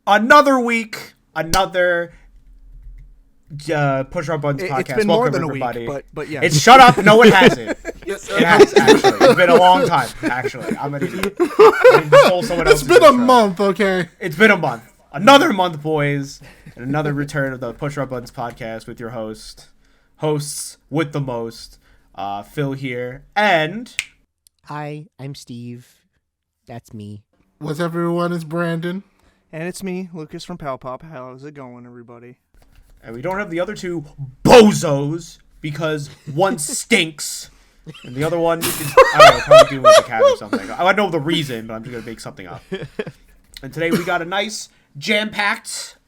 Another week, another Push Our Buttons podcast. It's been more than everybody. A week, but yeah. It's shut up. No, it hasn't. It has, actually. It's been a long time, actually. I'm an idiot. It's been a month, okay? It's been a month. Another month, boys. And another return of the Push Our Buttons podcast with your hosts with the most, Phil here, and... Hi, I'm Steve. That's me. What's up, everyone? It's Brandon. And it's me, Lucas from Palpop. How's it going, everybody? And we don't have the other two bozos because one stinks and the other one is, I don't know, probably dealing with a cat or something. I don't know the reason, but I'm just going to make something up. And today we got a nice jam-packed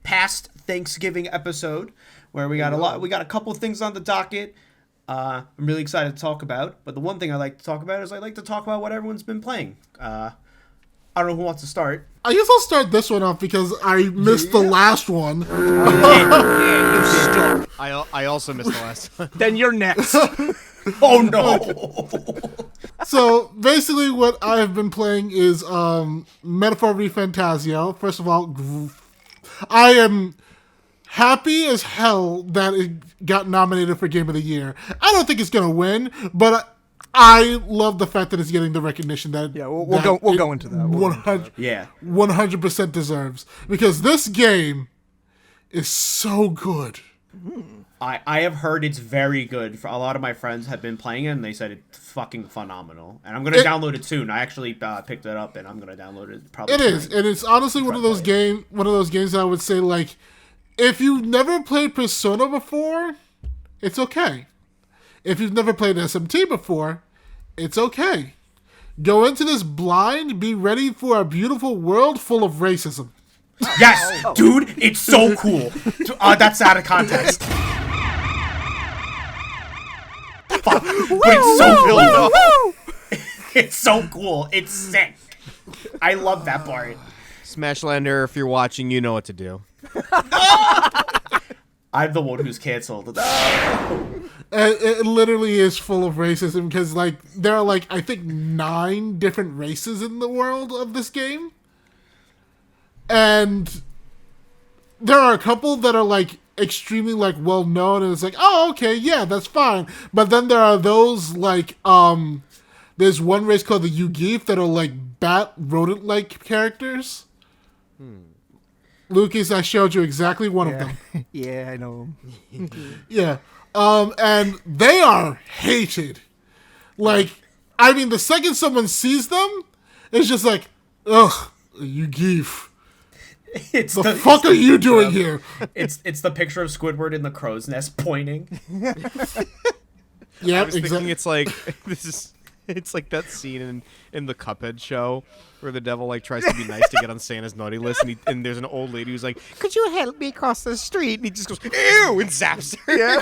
past Thanksgiving episode where we got a couple of things on the docket I'm really excited to talk about. But the one thing I like to talk about is I like to talk about what everyone's been playing. I don't know who wants to start. I guess I'll start this one off because I missed the last one. I also missed the last one. Then you're next. Oh no! So basically, what I've been playing is Metaphor ReFantasio. First of all, I am happy as hell that it got nominated for Game of the Year. I don't think it's gonna win, but I love the fact that it's getting the recognition that we'll go into that. 100% deserves, because this game is so good. I have heard it's very good. A lot of my friends have been playing it, and they said it's fucking phenomenal. And I'm gonna download it soon. I actually picked it up, and I'm gonna download it. Probably. It is, and it's honestly one of those games that I would say, like, if you've never played Persona before, it's okay. If you've never played SMT before, it's okay. Go into this blind, be ready for a beautiful world full of racism. Yes, dude, it's so cool. That's out of context. Fuck, but it's so cool. It's so cool. It's sick. I love that part. Smashlander, if you're watching, you know what to do. I'm the one who's canceled. It literally is full of racism because, like, there are, like, I think 9 different races in the world of this game. And there are a couple that are, like, extremely, like, well-known, and it's like, oh, okay, yeah, that's fine. But then there are those, like, there's one race called the Yugif that are, like, bat rodent-like characters. Lucas, I showed you exactly one of them. Yeah, I know. Yeah. And they are hated. Like, I mean, the second someone sees them, it's just like, ugh, you geef. The fuck are you doing here? It's the picture of Squidward in the crow's nest pointing. Yeah, I was thinking it's like it's like that scene in the Cuphead show where the devil, like, tries to be nice to get on Santa's naughty list, and there's an old lady who's like, "Could you help me cross the street?" And he just goes, "Ew," and zaps her. Yeah.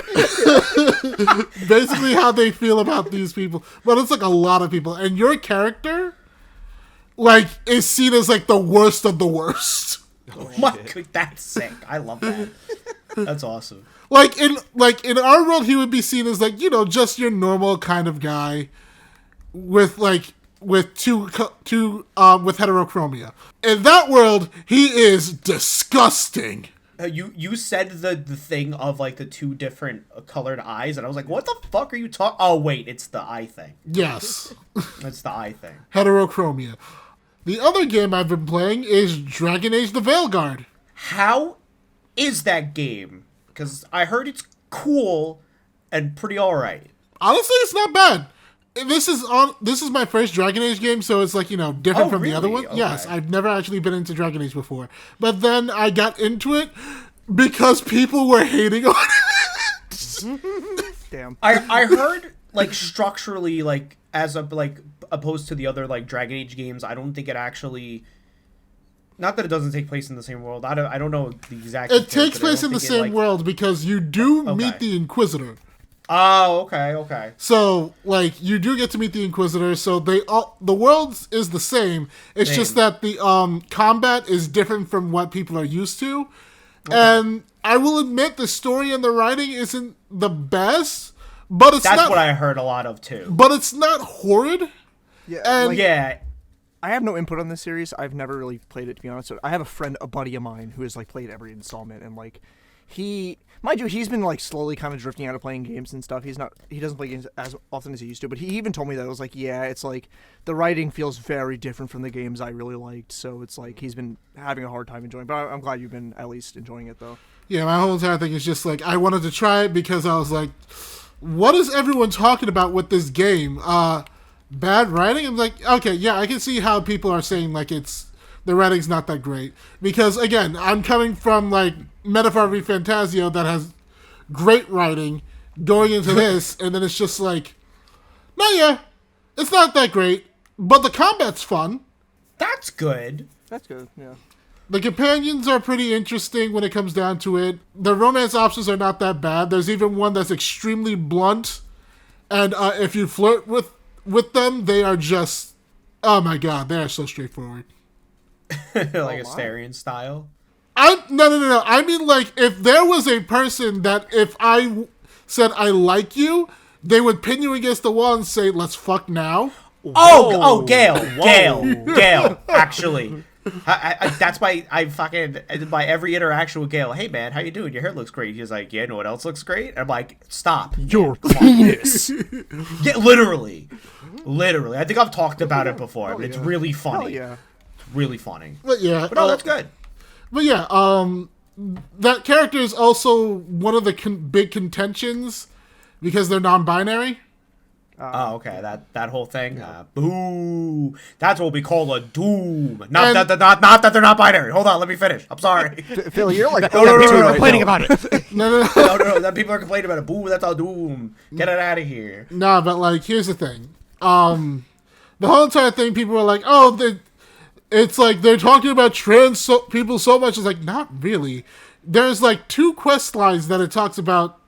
Basically how they feel about these people. But it's like a lot of people. And your character, like, is seen as, like, the worst of the worst. Oh my God, that's sick. I love that. That's awesome. Like in our world, he would be seen as, like, you know, just your normal kind of guy with heterochromia. In that world, he is disgusting. You said the thing of, like, the 2 different colored eyes, and I was like, what the fuck are you talking? Oh wait, it's the eye thing. Yes. It's the eye thing. Heterochromia. The other game I've been playing is Dragon Age the Veilguard. How is that game? Because I heard it's cool and pretty alright. Honestly, it's not bad. This is my first Dragon Age game, so it's, like, you know, different from the other one. Okay. Yes, I've never actually been into Dragon Age before. But then I got into it because people were hating on it. Damn. I heard, like, structurally, like, as a, like, opposed to the other, like, Dragon Age games, I don't think it actually... Not that it doesn't take place in the same world. I don't know the exact... It takes place in the same world because you do meet the Inquisitor. Oh, okay. So, like, you do get to meet the Inquisitor, so the world is the same. It's just that the combat is different from what people are used to. Okay. And I will admit the story and the writing isn't the best, but it's That's what I heard a lot of, too. But it's not horrid. Yeah, and yeah. I have no input on this series. I've never really played it, to be honest. So I have a buddy of mine who has like played every installment, and like mind you, he's been like slowly kind of drifting out of playing games and stuff. He doesn't play games as often as he used to, but he even told me that it was like, yeah, it's like the writing feels very different from the games I really liked. So it's like he's been having a hard time enjoying. But I'm glad you've been at least enjoying it though. Yeah, my whole entire thing is just like I wanted to try it because I was like, what is everyone talking about with this game? Bad writing? I'm like, okay, yeah, I can see how people are saying like the writing's not that great. Because again, I'm coming from like Metaphor v Fantasio that has great writing going into this, and then it's just like, no, yeah, it's not that great, but the combat's fun. That's good. That's good, yeah. The companions are pretty interesting when it comes down to it. The romance options are not that bad. There's even one that's extremely blunt, and if you flirt with them, they are just, oh my god, they are so straightforward. Like Astarion style. No. I mean, like, if there was a person that if I said I like you, they would pin you against the wall and say, let's fuck now. Gale. Actually, that's why I fucking by every interaction with Gale. Hey man, how you doing? Your hair looks great. He's like, yeah, you know what else looks great? I'm like, stop. Your penis. Yeah, literally. I think I've talked about it before, but it's really funny. Hell yeah. Really funny. But yeah, But no, that's good. But yeah, that character is also one of the big contentions because they're non-binary. Oh, okay. That whole thing. Boo. That's what we call a doom. Not that they're not binary. Hold on, let me finish. I'm sorry. Phil, you're like No, complaining about it. No. no. That people are complaining about it. Boo. That's all doom. Get it out of here. No, but like, here's the thing. The whole entire thing, people were like, oh, it's like they're talking about trans people so much. It's like, not really. There's like 2 quest lines that it talks about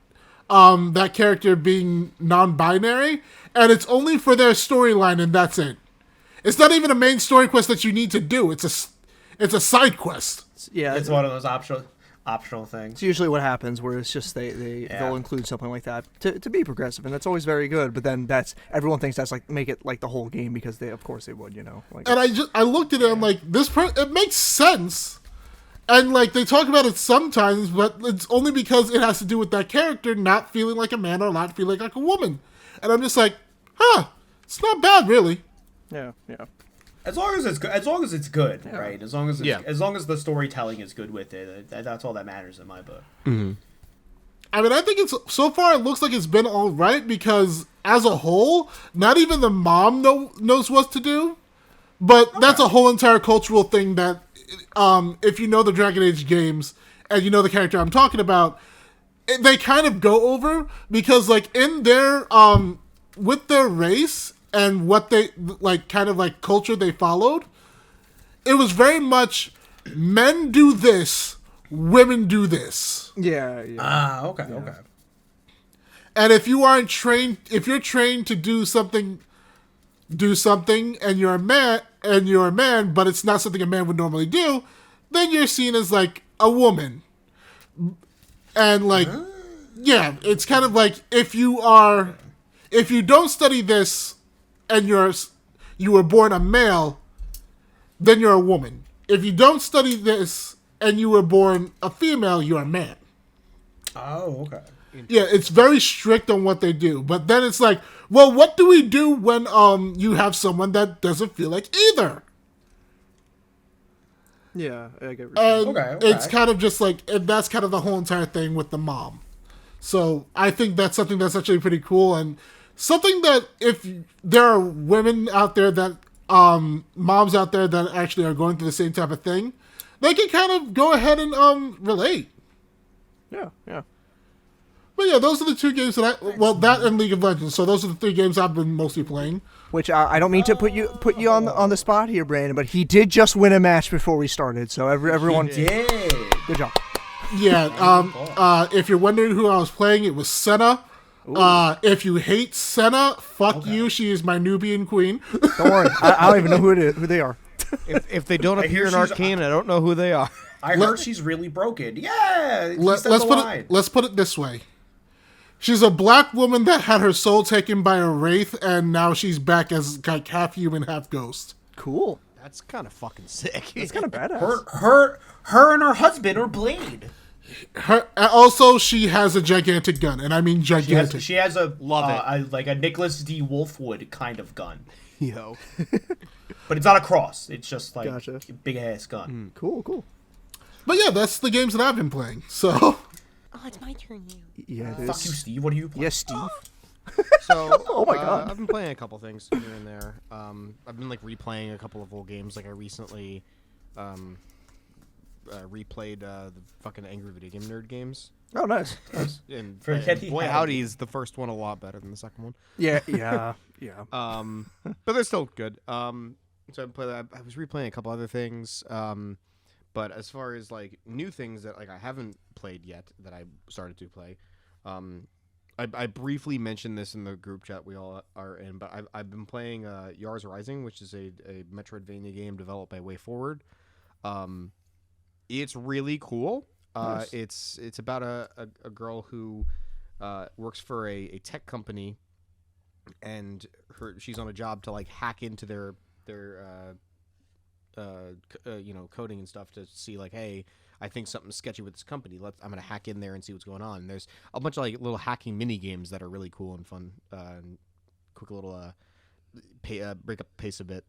that character being non-binary, and it's only for their storyline, and that's it. It's not even a main story quest that you need to do. It's a side quest. Yeah, It's one of those optional things. it's usually what happens where it's just they'll include something like that to be progressive, and that's always very good. But then everyone thinks that's like make it like the whole game because of course they would, you know. Like, And I looked at it, I'm like, it makes sense. And like they talk about it sometimes, but it's only because it has to do with that character not feeling like a man or not feeling like a woman. And I'm just like, it's not bad really. yeah. As long as it's good, right? As long as the storytelling is good with it, that's all that matters in my book. I mean, I think so far it looks like it's been all right because as a whole, not even the mom knows what to do. But that's a whole entire cultural thing that, if you know the Dragon Age games and you know the character I'm talking about, they kind of go over because like in their with their race and what they like kind of like culture they followed, it was very much men do this, women do this. Yeah. Okay. And if you're trained to do something and you're a man, but it's not something a man would normally do, then you're seen as like a woman. And like, yeah, it's kind of like if you don't study this and you were born a male, then you're a woman. If you don't study this and you were born a female, you're a man. Oh, okay. Yeah, it's very strict on what they do. But then it's like, well, what do we do when you have someone that doesn't feel like either? Yeah, I get it. And it's kind of just like, and that's kind of the whole entire thing with the mom. So I think that's something that's actually pretty cool, and something that if there are women out there that, moms out there that actually are going through the same type of thing, they can kind of go ahead and relate. Yeah. But yeah, those are the 2 games that that and League of Legends. So those are the 3 games I've been mostly playing. Which I don't mean to put you on the spot here, Brandon, but he did just win a match before we started. So everyone, good job. Yeah. If you're wondering who I was playing, it was Senna. If you hate Senna, fuck you. She is my Nubian queen. Don't worry, I don't even know who they are. If they don't appear in Arcane, I don't know who they are. I heard she's really broken. Yeah. Let's put it this way. She's a black woman that had her soul taken by a wraith, and now she's back as like half human, half ghost. Cool. That's kind of fucking sick. It's kind of badass. Her and her husband are Blade. Also, she has a gigantic gun, and I mean gigantic. She has a Love like a Nicholas D. Wolfwood kind of gun, Yo. but it's not a cross. It's just like Gotcha. a big ass gun. Cool. But yeah, that's the games that I've been playing. So Oh, it's my turn now. Yeah, it Fuck is. you, Steve. What are you playing? Yes, Steve. So, Oh my God. I've been playing a couple things here and there. I've been like replaying a couple of old games. Like I recently replayed the fucking Angry Video Game Nerd games. Oh, nice. And Forget he boy, had howdy it. is the first one a lot better than the second one. Yeah. But they're still good. So I played. I was replaying a couple other things. But as far as like new things that like I haven't played yet that I started to play, I briefly mentioned this in the group chat we all are in. But I've been playing Yars Rising, which is a Metroidvania game developed by WayForward. It's really cool. Nice. It's about a girl who works for a tech company, and she's on a job to like hack into their coding and stuff to see like, hey, I think something's sketchy with this company. I'm gonna hack in there and see what's going on. And there's a bunch of like little hacking mini games that are really cool and fun, and quick little break up the pace a bit.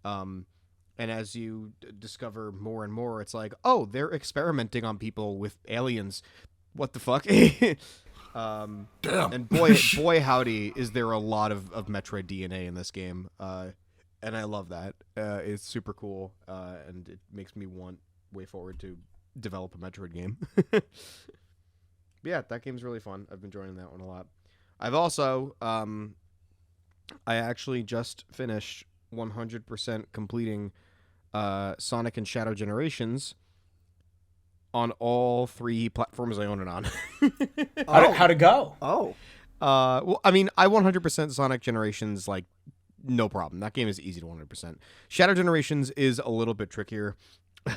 And as you discover more and more, it's like, oh, they're experimenting on people with aliens. What the fuck? damn. And boy, howdy, is there a lot of Metroid DNA in this game. And I love that. It's super cool, and it makes me want WayForward to develop a Metroid game. But yeah, that game's really fun. I've been enjoying that one a lot. I've also, I actually just finished 100% completing Sonic and Shadow Generations on all 3 platforms I own it on. How'd it go? Oh. Well, I mean, I 100% Sonic Generations, like, no problem. That game is easy to 100%. Shadow Generations is a little bit trickier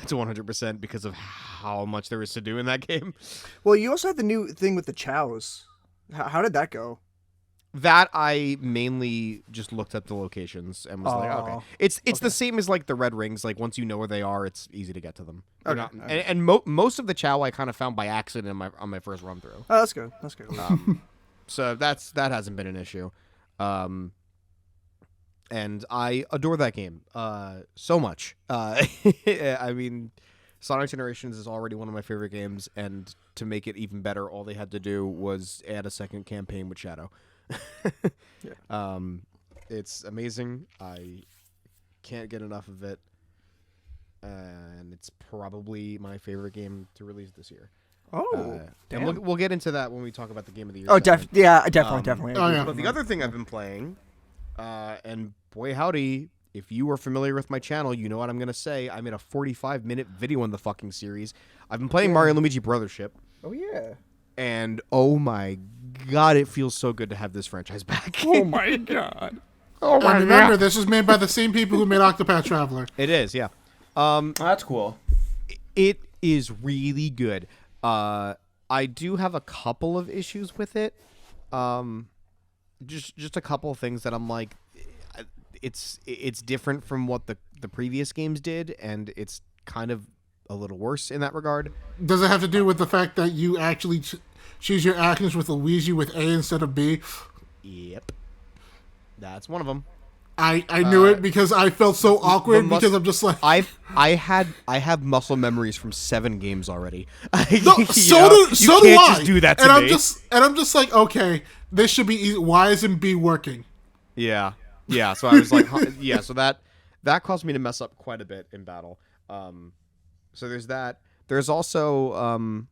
to 100% because of how much there is to do in that game. Well, you also had the new thing with the chows. How did that go? That I mainly just looked at the locations and was like, okay. It's the same as like the red rings. Like once you know where they are, it's easy to get to them. Okay. And most of the chow I kind of found by accident on my first run through. Oh, that's good. That's good. So that hasn't been an issue. And I adore that game so much. I mean, Sonic Generations is already one of my favorite games, and to make it even better, all they had to do was add a second campaign with Shadow. Yeah. It's amazing. I can't get enough of it, and it's probably my favorite game to release this year. Oh, damn. And we'll get into that when we talk about the game of the year. Oh, segment. definitely. Oh, yeah. But the other thing I've been playing, and boy howdy, if you are familiar with my channel, you know what I'm going to say. I made a 45-minute video in the fuking series. I've been playing Mario & Luigi Brothership. Oh, yeah. And oh my god, it feels so good to have this franchise back. Oh, my God. Oh And remember, this is made by the same people who made Octopath Traveler. It is, yeah. That's cool. It is really good. I do have a couple of issues with it. Just a couple of things that I'm like, it's different from what the previous games did, and it's kind of a little worse in that regard. Does it have to do with the fact that you actually choose your actions with Luigi with A instead of B? Yep, that's one of them. I knew it because I felt so awkward because I'm just like I have muscle memories from 7 games already. no, You so know, do you I. can't just do that to and me. I'm just like, okay, this should be easy. Why isn't B working? Yeah. So I was like, yeah. So that caused me to mess up quite a bit in battle. So there's that. There's also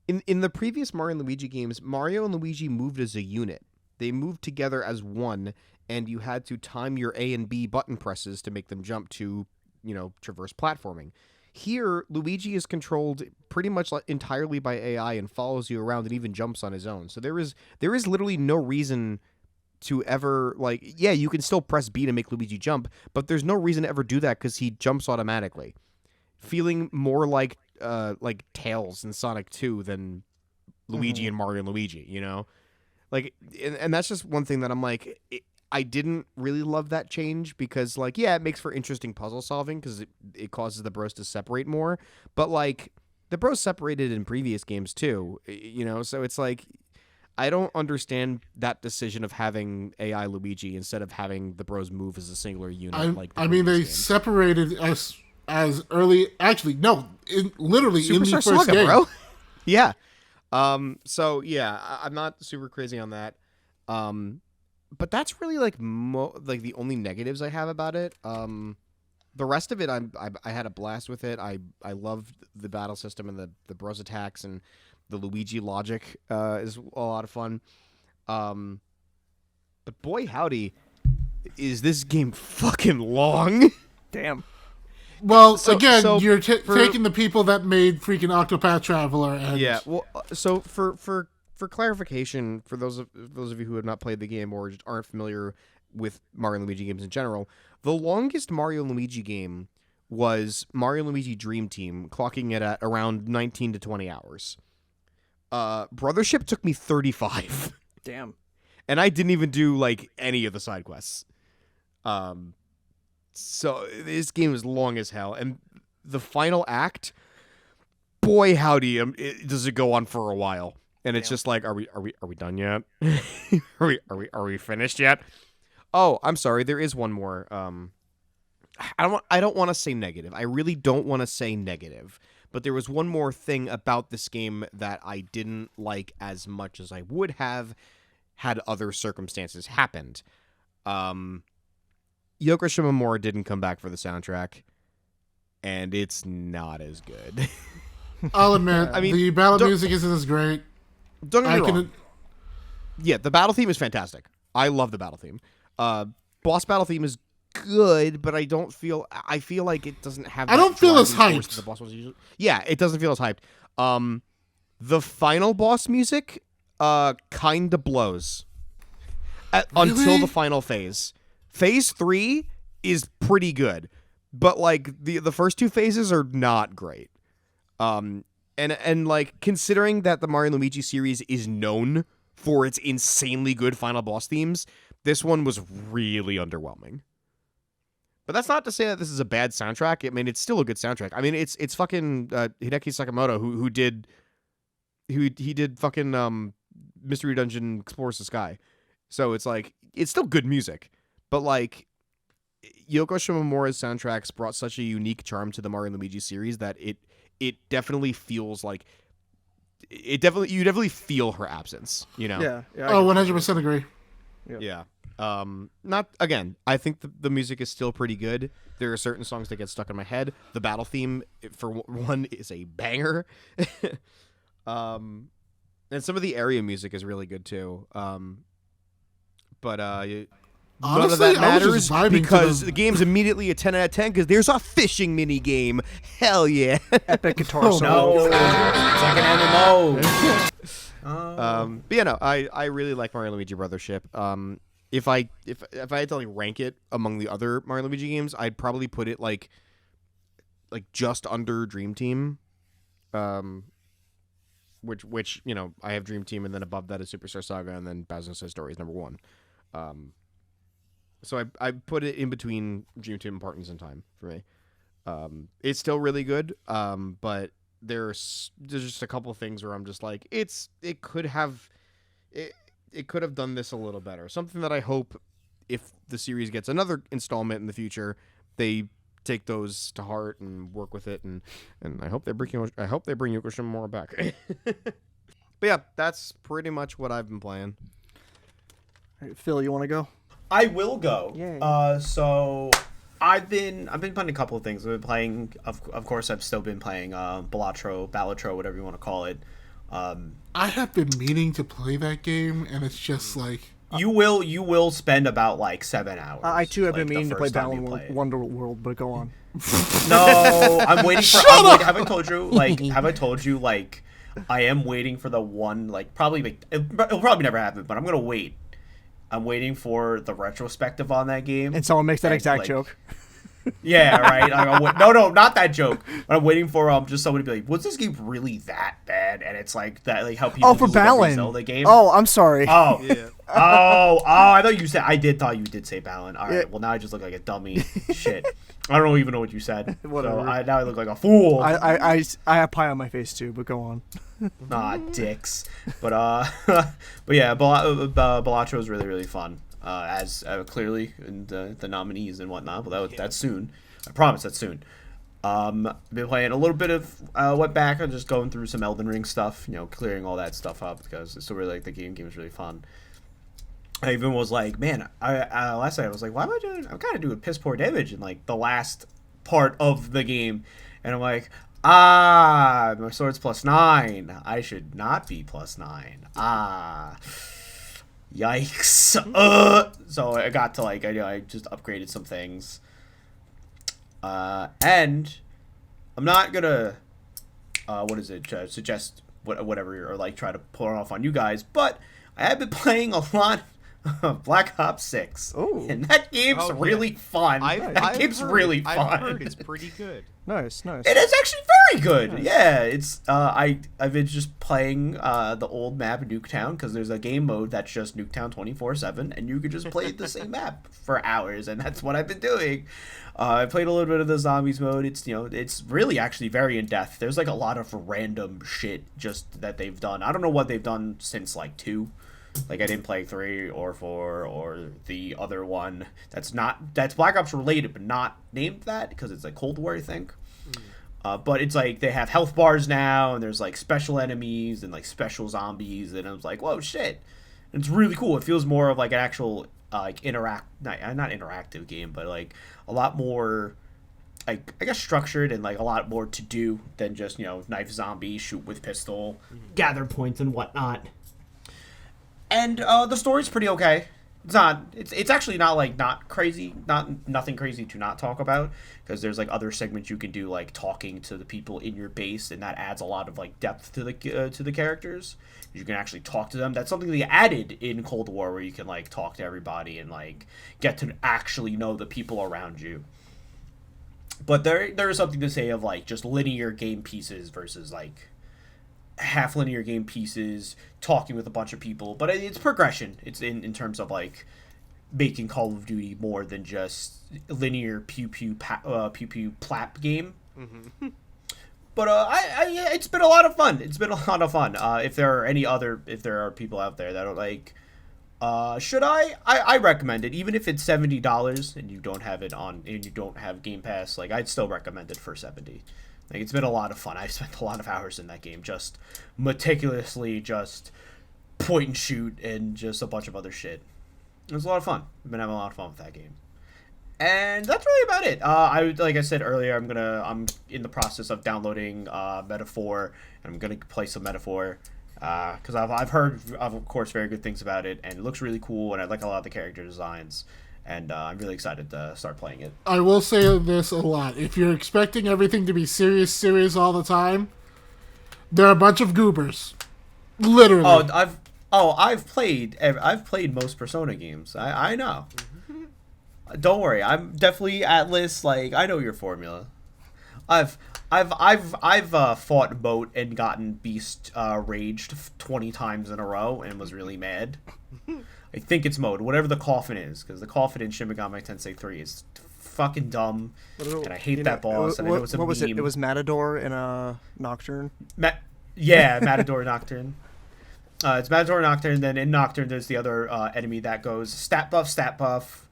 in the previous Mario and Luigi games, Mario and Luigi moved as a unit. They moved together as one, and you had to time your A and B button presses to make them jump to, traverse platforming. Here, Luigi is controlled pretty much entirely by AI and follows you around and even jumps on his own. So there is literally no reason to ever, you can still press B to make Luigi jump, but there's no reason to ever do that because he jumps automatically. Feeling more like Tails in Sonic 2 than Luigi and Mario and Luigi, And that's just one thing that I'm like, I didn't really love that change because, like, yeah, it makes for interesting puzzle solving because it causes the bros to separate more. But, like, the bros separated in previous games too, you know? So it's like, I don't understand that decision of having AI Luigi instead of having the bros move as a singular unit. I mean, they games. separated as early. Actually, no, literally in the Superstar first Saga, game. bro. Yeah. So yeah, I'm not super crazy on that. But that's really like the only negatives I have about it. The rest of it, I had a blast with it. I loved the battle system and the bros attacks and the Luigi logic is a lot of fun. But boy howdy, is this game fucking long. Damn. Well, So you're taking the people that made freaking Octopath Traveler. And Yeah. Well, so for clarification, for those of you who have not played the game or just aren't familiar with Mario and Luigi games in general, the longest Mario and Luigi game was Mario and Luigi Dream Team, clocking it at around 19 to 20 hours. Brothership took me 35. Damn. And I didn't even do like any of the side quests. So this game is long as hell, and the final act, boy howdy, does it go on for a while. And it's just like, are we done yet? are we finished yet? Oh, I'm sorry, there is one more. I don't want to say negative. I really don't want to say negative. But there was one more thing about this game that I didn't like as much as I would have had other circumstances happened. Yoko Shimomura didn't come back for the soundtrack, and it's not as good. I'll admit, I mean, the battle music isn't as great. Don't get me wrong. Yeah, the battle theme is fantastic. I love the battle theme. Boss battle theme is good, but I feel like it doesn't have. I don't feel as driving force hyped. that the boss was usually. Yeah, it doesn't feel as hyped. The final boss music, kind of blows. Until Really? the final phase. Phase 3 is pretty good, but like the first two phases are not great. And like considering that the Mario and Luigi series is known for its insanely good final boss themes, this one was really underwhelming. But that's not to say that this is a bad soundtrack. I mean, it's still a good soundtrack. I mean, it's fucking Hideki Sakamoto who did fucking Mystery Dungeon Explores the Sky. So it's like it's still good music, but like Yoko Shimomura's soundtracks brought such a unique charm to the Mario and Luigi series that it definitely feels like you definitely feel her absence, you know? Yeah. Oh, 100% agree. Yeah. Not again. I think the music is still pretty good. There are certain songs that get stuck in my head. The battle theme, for one, is a banger. And some of the area music is really good too. But none Honestly, of that I was just matters vibing to because the- the game's immediately a 10 out of 10 because there's a fishing mini game. Hell yeah. Epic guitar Oh, solo. No, it's like an MMO. But yeah, no, I really like Mario and Luigi Brothership. If I had to like rank it among the other Mario and Luigi games, I'd probably put it like just under Dream Team. Which you know, I have Dream Team, and then above that is Superstar Saga, and then Bowser's Inside Story is number 1. So I put it in between Dream Team and Partners in Time for me. It's still really good, but there's just a couple things where I'm just like, it could have done this a little better. Something that I hope, if the series gets another installment in the future, they take those to heart and work with it, and I hope they bring Yoko Shimomura back. But yeah, that's pretty much what I've been playing. All right, Phil, you want to go? I will go. Yay. So I've been playing a couple of things. I've been playing, of course, I've still been playing Balatro, whatever you want to call it. I have been meaning to play that game, and it's just like You will spend about like 7 hours. I too have been like, the meaning to play first time you play it. Wonderworld, but go on. No, I'm waiting for. Have I told you? Like, I am waiting for the one. Like, probably. It'll probably never happen, but I'm gonna wait. I'm waiting for the retrospective on that game. And someone makes that exact like, joke. Yeah, right. No, not that joke. But I'm waiting for just someone to be like, "Was this game really that bad?" And it's like that, like how people Oh, for do with every Balan. Zelda game. Oh, I'm sorry. Oh, Yeah. I thought you said. Thought you did say Balan. All right. Well, now I just look like a dummy. Shit. I don't even know what you said. Whatever. So now I look like a fool. I have pie on my face too, but go on. Dicks. But but yeah, Balatro is really really fun. As clearly in the nominees and whatnot. But that's soon. I promise that's soon. I've been playing a little bit of went back and just going through some Elden Ring stuff. Clearing all that stuff up because it's still really like the game is really fun. I even was like, man, last night I was like, why am I doing? I'm kind of doing piss poor damage in like the last part of the game, and I'm like, my sword's +9. I should not be +9. Yikes. So I got to like, I just upgraded some things, and I'm not gonna, suggest whatever or like try to pull it off on you guys, but I have been playing a lot. Black Ops 6. Ooh. And that game's really fun. That game's really fun. I've heard it's pretty good. Nice. It is actually very good. Yeah, it's I've been just playing the old map Nuketown because there's a game mode that's just Nuketown 24/7, and you could just play the same map for hours, and that's what I've been doing. I played a little bit of the zombies mode. It's really actually very in depth. There's like a lot of random shit just that they've done. I don't know what they've done since like 2. Like I didn't play 3 or 4 or the other one that's Black Ops related but not named that because it's like Cold War, I think. But it's like they have health bars now and there's like special enemies and like special zombies, and I was like, whoa, shit. And it's really cool. It feels more of like an actual not interactive game, but like a lot more like I guess structured and like a lot more to do than just knife zombie, shoot with pistol, gather points and whatnot. And the story's pretty okay. It's actually not crazy, nothing crazy to not talk about, because there's like other segments you can do, like talking to the people in your base, and that adds a lot of like depth to the characters. You can actually talk to them. That's something they added in Cold War, where you can like talk to everybody and like get to actually know the people around you. But there is something to say of like just linear game pieces versus like half linear game pieces, talking with a bunch of people, but it's progression. It's in terms of like making Call of Duty more than just linear pew pew plap game. Mm-hmm. But it's been a lot of fun. If there are people out there that are like, should I recommend it, even if it's $70 and you don't have it on and you don't have Game Pass. Like I'd still recommend it for $70. Like it's been a lot of fun. I've spent a lot of hours in that game, just meticulously, just point and shoot and just a bunch of other shit. It was a lot of fun. I've been having a lot of fun with that game, and that's really about it. Like I said earlier, I'm in the process of downloading Metaphor, and I'm gonna play some Metaphor because I've heard of course very good things about it, and it looks really cool, and I like a lot of the character designs. And I'm really excited to start playing it. I will say this a lot. If you're expecting everything to be serious all the time, there are a bunch of goobers. Literally. I've played most Persona games. I know. Don't worry. I'm definitely Atlas. Like I know your formula. I've fought Moat and gotten Beast raged 20 times in a row and was really mad. I think it's Mode, whatever the coffin is, because the coffin in Shin Megami Tensei 3 is fucking dumb, and I hate that boss. And I know it's a meme. Was it? It was Matador in a Nocturne. Matador Nocturne. It's Matador Nocturne. Then in Nocturne, there's the other enemy that goes stat buff.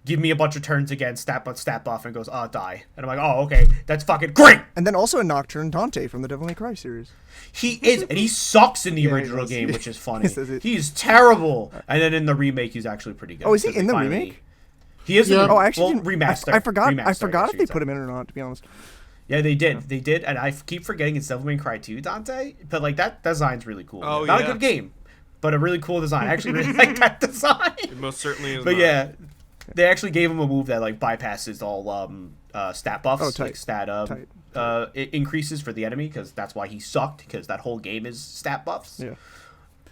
Give me a bunch of turns again, stat buff, and goes, die. And I'm like, oh, okay, that's fucking great. And then also in Nocturne, Dante from the Devil May Cry series. He is, and he sucks in the original game, which is funny. He's terrible. And then in the remake, he's actually pretty good. Oh, is he in the remake? He is. Yeah. In the, I actually remaster. I forgot Remaster, if they put him in or not, to be honest. Yeah, they did, and I keep forgetting it's Devil May Cry 2, Dante. But like that design's really cool. Oh, Not a good game, but a really cool design. I actually really like that design. It most certainly is. But yeah, they actually gave him a move that like bypasses all stat buffs, like stat increases for the enemy, because that's why he sucked, because that whole game is stat buffs. Yeah.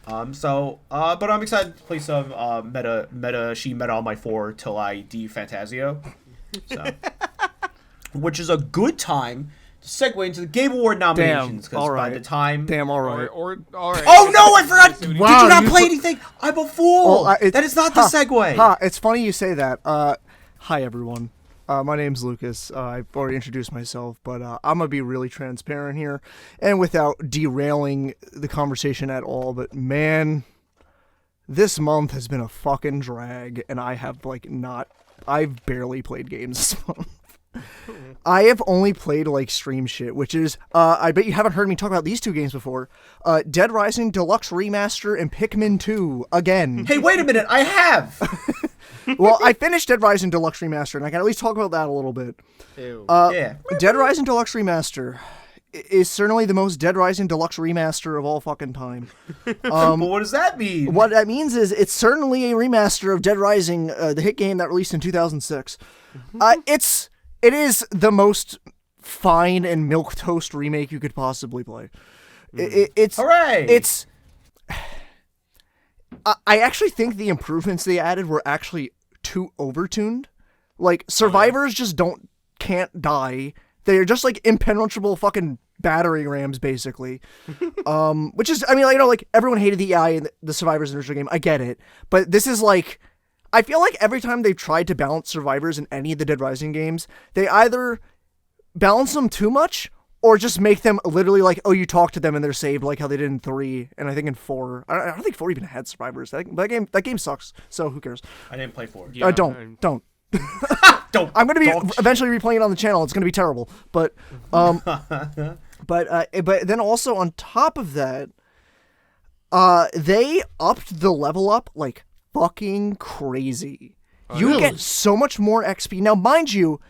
But I'm excited to play some meta on my 4 till I de-Fantasio. So which is a good time to segue into the Game Award nominations. Because all by right. the time... Damn, all right. Or all right. Oh, no, I forgot! Did Wow, you not you play put- anything? I'm a fool! Well, That is not the segue. It's funny you say that. Hi, everyone. My name's Lucas. I've already introduced myself, but I'm going to be really transparent here and without derailing the conversation at all. But man, this month has been a fucking drag, and I have, I've barely played games this month. I have only played, stream shit, which is, I bet you haven't heard me talk about these two games before. Dead Rising Deluxe Remaster and Pikmin 2 again. Hey, wait a minute, I have! Well, I finished Dead Rising Deluxe Remaster, and I can at least talk about that a little bit. Ew. Yeah. Dead Rising Deluxe Remaster is certainly the most Dead Rising Deluxe Remaster of all fucking time. But what does that mean? What that means is it's certainly a remaster of Dead Rising, the hit game that released in 2006. It is the most fine and milquetoast remake you could possibly play. It's Hooray! It's. I actually think the improvements they added were actually too overtuned. Like, survivors just can't die. They're just like impenetrable fucking battering rams, basically. Which is, everyone hated the AI in the survivors in the original game. I get it. But this is like, I feel like every time they've tried to balance survivors in any of the Dead Rising games, they either balance them too much or just make them literally like, oh, you talk to them and they're saved, like how they did in 3, and I think in 4. I don't think 4 even had survivors. That game sucks, so who cares? I didn't play 4. Yeah, Don't. Don't. I'm going to be eventually replaying it on the channel. It's going to be terrible. But but then also on top of that, they upped the level up like fucking crazy. You really? get so much more XP. Now, mind you,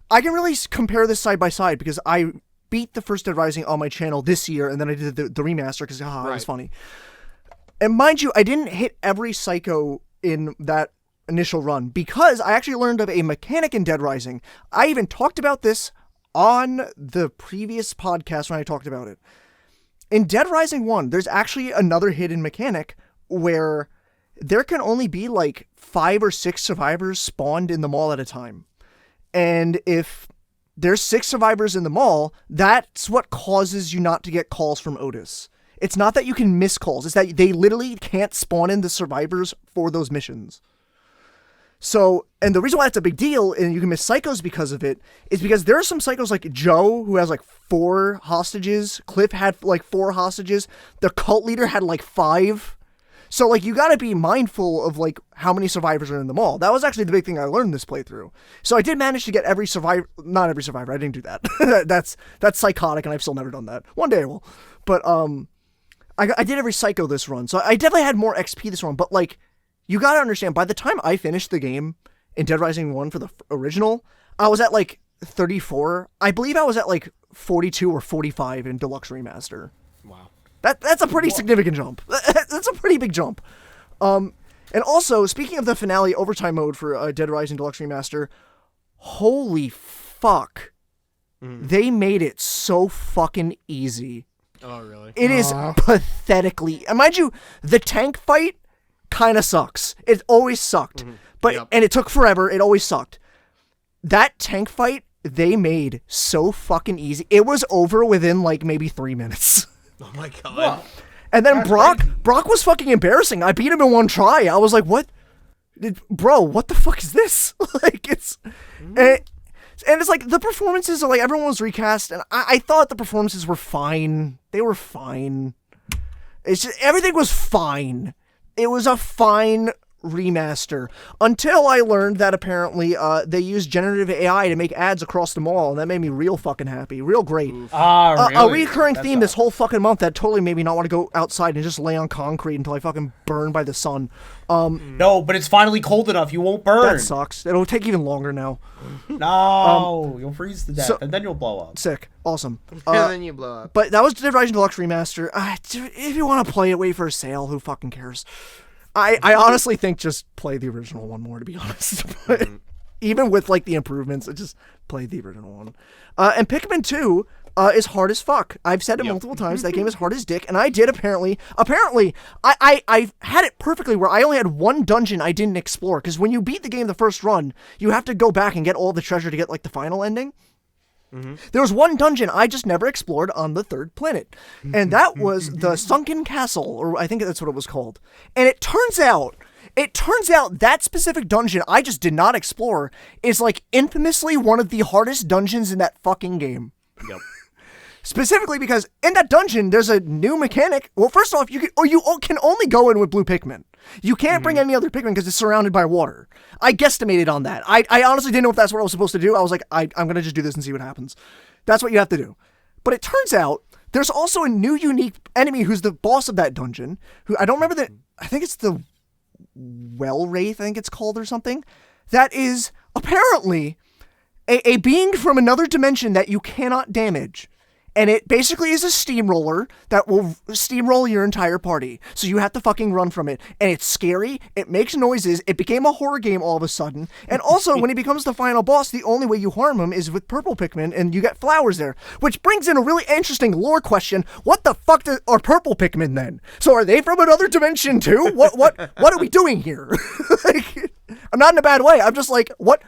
I can really compare this side by side because I beat the first Dead Rising on my channel this year, and then I did the remaster because it was funny. And mind you, I didn't hit every psycho in that initial run because I actually learned of a mechanic in Dead Rising. I even talked about this on the previous podcast when I talked about it. In Dead Rising 1, there's actually another hidden mechanic where there can only be like 5 or 6 survivors spawned in the mall at a time. And if there's 6 survivors in the mall, that's what causes you not to get calls from Otis. It's not that you can miss calls, it's that they literally can't spawn in the survivors for those missions. So, and the reason why that's a big deal, and you can miss psychos because of it, is because there are some psychos like Joe, who has like 4 hostages, Cliff had like 4 hostages, the cult leader had like 5. So, like, you gotta be mindful of, like, how many survivors are in the mall. That was actually the big thing I learned this playthrough. So I did manage to get every survivor, not every survivor, I didn't do that. That's psychotic, and I've still never done that. One day I will. But, I did every psycho this run, so I definitely had more XP this run, but, like, you gotta understand, by the time I finished the game in Dead Rising 1 for the original, I was at, like, 34. I believe I was at, like, 42 or 45 in Deluxe Remaster. Wow. That's a pretty significant jump. That's a pretty big jump. And also, speaking of the finale overtime mode for Dead Rising Deluxe Remaster, holy fuck. They made it so fucking easy. Oh, really? It is pathetically... And mind you, the tank fight kind of sucks. It always sucked. But and it took forever. It always sucked. That tank fight, they made so fucking easy. It was over within, like, maybe 3 minutes. Oh my god. Well, And then Brock was fucking embarrassing. I beat him in 1 try. I was like, what? Bro, what the fuck is this? Like, it's... And it's like, the performances are like, everyone was recast, and I thought the performances were fine. They were fine. It's just, everything was fine. It was a fine remaster. Until I learned that apparently they used generative AI to make ads across the mall, and that made me real fucking happy. Real great. really? A recurring theme this whole fucking month that totally made me not want to go outside and just lay on concrete until I fucking burn by the sun. No, but it's finally cold enough. You won't burn. That sucks. It'll take even longer now. No, you'll freeze to death, so- and then you'll blow up. Sick. Awesome. And then you blow up. But that was Dead Rising Deluxe Remaster. If you want to play it, wait for a sale. Who fucking cares? I honestly think just play the original one more, to be honest. But even with, like, the improvements, just play the original one. And Pikmin 2 is hard as fuck. I've said it multiple times. That game is hard as dick. And I did apparently, I had it perfectly where I only had 1 dungeon I didn't explore. Because when you beat the game the first run, you have to go back and get all the treasure to get, like, the final ending. There was one dungeon I just never explored on the third planet, and that was the Sunken Castle, or I think that's what it was called. And it turns out that specific dungeon I just did not explore is like infamously one of the hardest dungeons in that fucking game. Yep. Specifically because in that dungeon, there's a new mechanic. Well, first off, you can only go in with blue Pikmin. You can't bring any other Pikmin because it's surrounded by water. I guesstimated on that. I honestly didn't know if that's what I was supposed to do. I was like, I'm going to just do this and see what happens. That's what you have to do. But it turns out there's also a new unique enemy who's the boss of that dungeon, who I don't remember I think it's the Well Wraith, I think it's called or something. That is apparently a being from another dimension that you cannot damage. And it basically is a steamroller that will steamroll your entire party. So you have to fucking run from it. And it's scary. It makes noises. It became a horror game all of a sudden. And also, when he becomes the final boss, the only way you harm him is with purple Pikmin, and you get flowers there. Which brings in a really interesting lore question. What the fuck are purple Pikmin then? So are they from another dimension too? What are we doing here? Like, I'm not in a bad way. I'm just like, what?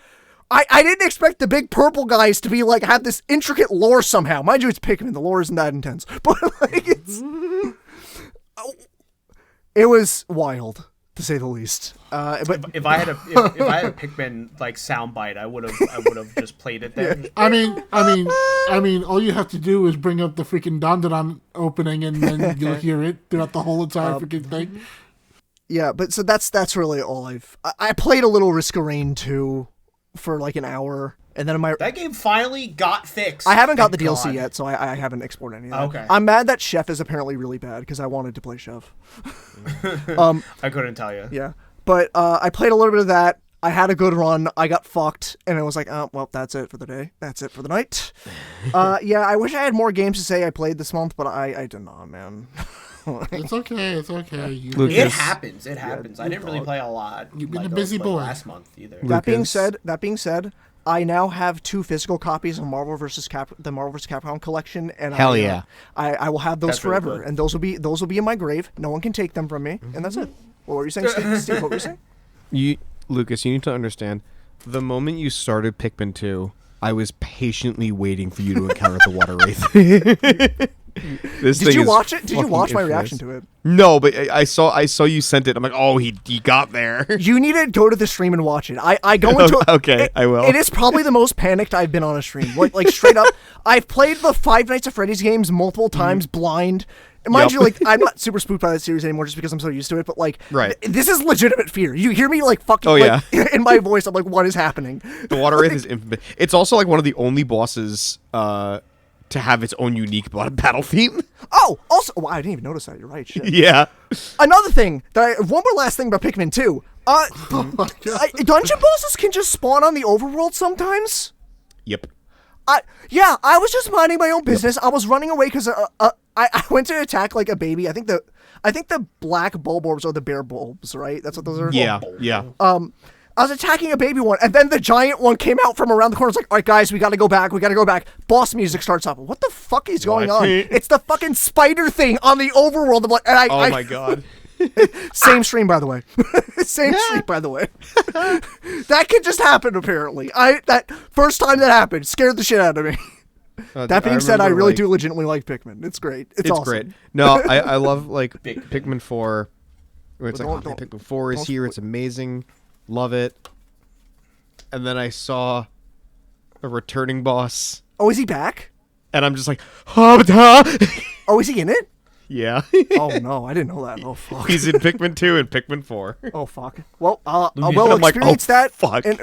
I didn't expect the big purple guys to be like have this intricate lore somehow. Mind you, it's Pikmin. The lore isn't that intense, but like it was wild to say the least. But If I had a Pikmin like soundbite, I would have just played it then. I mean, all you have to do is bring up the freaking Dandadan opening, and then you'll hear it throughout the whole entire freaking thing. Yeah, but so that's really all I played a little Risk of Rain 2 for like an hour, and then That game finally got fixed. I haven't got the Thank DLC God. yet, so I haven't explored any of that. Okay. I'm mad that Chef is apparently really bad because I wanted to play Chef. I couldn't tell you. Yeah, but I played a little bit of that. I had a good run. I got fucked, and I was like, oh, well, that's it for the day. That's it for the night. Yeah, I wish I had more games to say I played this month, but I did not, man. It's okay. Lucas. It happens. I didn't really play a lot. You've been like, a busy boy. last month either. That being Lucas. said, I now have 2 physical copies of the Marvel vs. Capcom collection, and Hell yeah. I will have those That's really forever, good. and those will be in my grave. No one can take them from me, and that's it. What were you saying, Steve? What were you saying? Lucas, you need to understand. The moment you started Pikmin 2, I was patiently waiting for you to encounter the Water Wraith. Did you watch it? Did you watch my reaction to it? No, but I saw you sent it. I'm like, oh, he got there. You need to go to the stream and watch it. I go into Okay, I will. It is probably the most panicked I've been on a stream. Like straight up, I've played the Five Nights at Freddy's games multiple times blind. And mind you, like, I'm not super spooked by that series anymore just because I'm so used to it, but like, Right. This is legitimate fear. You hear me like fucking in my voice, I'm like, what is happening? The Water Wraith is infamous. It's also like one of the only bosses to have its own unique battle theme. Oh, also, wow, I didn't even notice that. You're right. Shit. Yeah. Another thing, one more last thing about Pikmin 2. Dungeon bosses can just spawn on the overworld sometimes. Yep. I was just minding my own business. I was running away because I went to attack like a baby. I think the black bulborbs are the bear bulbs, right? That's what those are. Yeah. Yeah. I was attacking a baby one, and then the giant one came out from around the corner. It's like, all right, guys, we gotta go back. Boss music starts up. What the fuck is going on? It's the fucking spider thing on the overworld. I'm like, and Oh my god. Same stream, by the way. Same stream, by the way. That could just happen, apparently. That first time that happened scared the shit out of me. That being said, I really do legitimately like Pikmin. It's great. It's awesome. great. No, I love like Big. Pikmin 4. Where it's But like, Pikmin 4 is here. It's amazing. Love it. And then I saw a returning boss, Oh, is he back? and I'm just like, Oh, is he in it? yeah. Oh no, I didn't know that. Oh fuck. He's in Pikmin 2 and Pikmin 4. Oh fuck. Well, Lucas, we'll I'm like, experience oh, that. fuck. And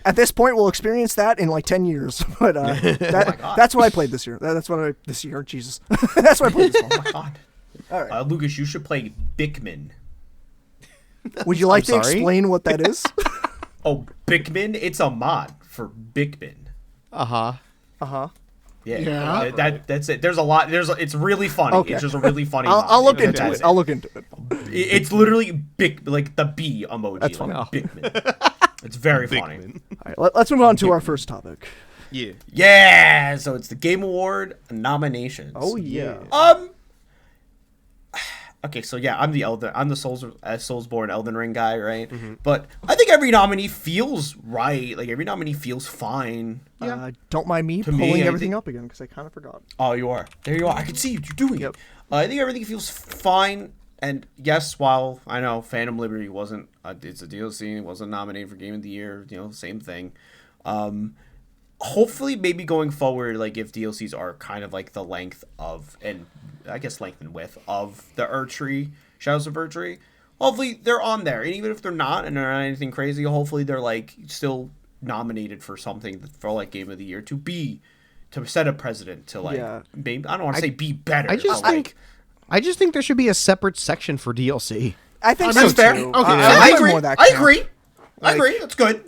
at this point, we'll experience that in like 10 years. But that's what I played this year. This year. Jesus. That's what I played this Oh month. my god. All right. Lucas, you should play Bikmin. Would you like to sorry? explain what that is? Oh, Bikmin? It's a mod for Bikmin. Uh-huh. Yeah. That's it. There's a lot. It's really funny. Okay. It's just a really funny mod. I'll look into That's it. I'll look into it. It's literally big, like the B emoji. That's like funny. Bikmin. It's very funny. All right, let's move on to our first topic. Yeah. Yeah. So it's the Game Award nominations. Oh yeah. okay, so yeah, I'm the Soulsborne Elden Ring guy, right? But I think every nominee feels right. Like every nominee feels fine. Don't mind me To pulling me, I everything think- up again because I kind of forgot. Oh, you are. There you are. I can see you. You're doing Yep. it. I think everything feels fine. And yes, while I know Phantom Liberty wasn't, it's a DLC, it wasn't nominated for Game of the Year, same thing. Hopefully, maybe going forward, like if DLCs are kind of like the length of, and I guess length and width of the Erdtree, Shadows of Erdtree, hopefully they're on there. And even if they're not, and they're not anything crazy, hopefully they're like still nominated for something for like Game of the Year to set a precedent to like, maybe, I don't want to say be better. I just think there should be a separate section for DLC. I think That's so fair. too. Okay, I I agree. more that I camp. agree. I Like- agree. That's good.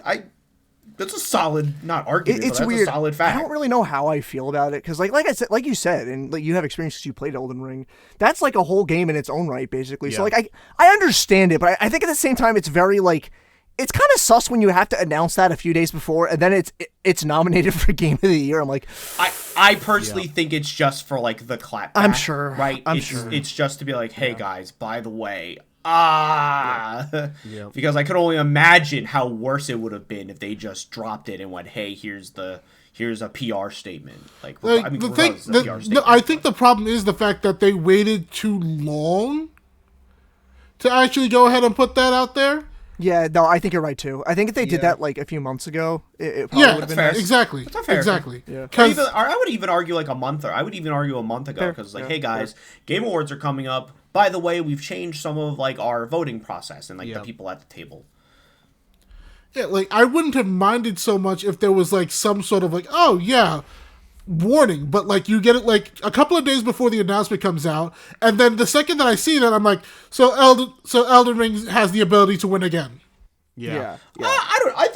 That's a solid, not argument, It's but that's weird. a solid fact. I don't really know how I feel about it because, like I said, like you said, and like you have experience because you played Elden Ring. That's like a whole game in its own right, basically. So Yeah. like I understand it, but I think at the same time it's very like it's kind of sus when you have to announce that a few days before, and then it's nominated for Game of the Year. I'm like, I personally think it's just for like the clap. I'm sure. Right? I'm it's, sure. It's just to be like, hey guys, by the way, because I could only imagine how worse it would have been if they just dropped it and went, hey, here's a PR statement. Like I mean, the thing, regardless, it's a PR statement. I think the problem is the fact that they waited too long to actually go ahead and put that out there. yeah, no, I think you're right too. I think if they did that like a few months ago, it probably would have that's been fair. nice. Exactly. That's not fair. Exactly. Yeah. Because I would even argue like a month ago because like, hey guys, Game Awards are coming up. By the way, we've changed some of like our voting process and like the people at the table. yeah, like I wouldn't have minded so much if there was like some sort of like, oh yeah, warning, but like you get it like a couple of days before the announcement comes out, and then the second that I see that, I'm like, so Elden Ring has the ability to win again. Yeah. I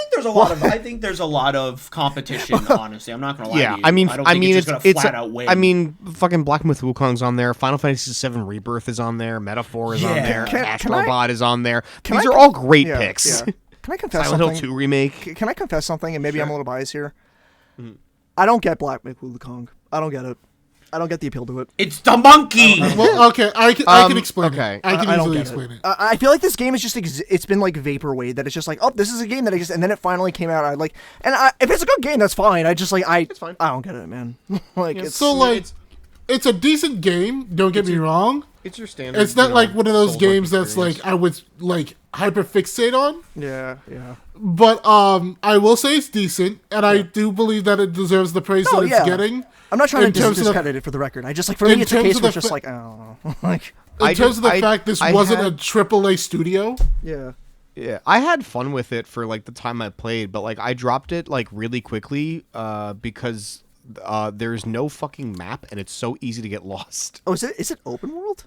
think there's a lot of competition. Honestly, I'm not gonna lie. Yeah, to you. I mean, I don't think it's just gonna flat out win. I mean, fucking Black Myth Wukong's on there. Final Fantasy VII Rebirth is on there. Metaphor is on Yeah. there. Can Astrobot is on there. can These I are con- all great Yeah, picks. yeah. Can I confess Silent Hill something? 2 remake. Can I confess something? And maybe I'm a little biased here. I don't get Black Myth Wukong. I don't get it. I don't get the appeal to it. it's the monkey. Well, okay, I can explain okay. it. I can I don't easily get explain it. I feel like this game is just it's been like vaporwave, that it's just like, oh, this is a game that exists, and then it finally came out. I like, and if it's a good game, that's fine. I just like It's fine. I don't get it, man. Like it's So like, it's a decent game. Don't get me wrong. It's your standard. It's not like one of those Souls-like games that's experience. like I would like hyper fixate on. yeah. But I will say it's decent, and I do believe that it deserves the praise Oh, that it's yeah. getting. I'm not trying In to terms of the- discredit it for the record. I just like for in me, it's a terms case of where it's the just fa- like I don't know. Like In terms of the fact this I wasn't had- a AAA studio. yeah. Yeah, I had fun with it for like the time I played, but like I dropped it like really quickly because there's no fucking map and it's so easy to get lost. Oh, is it open world?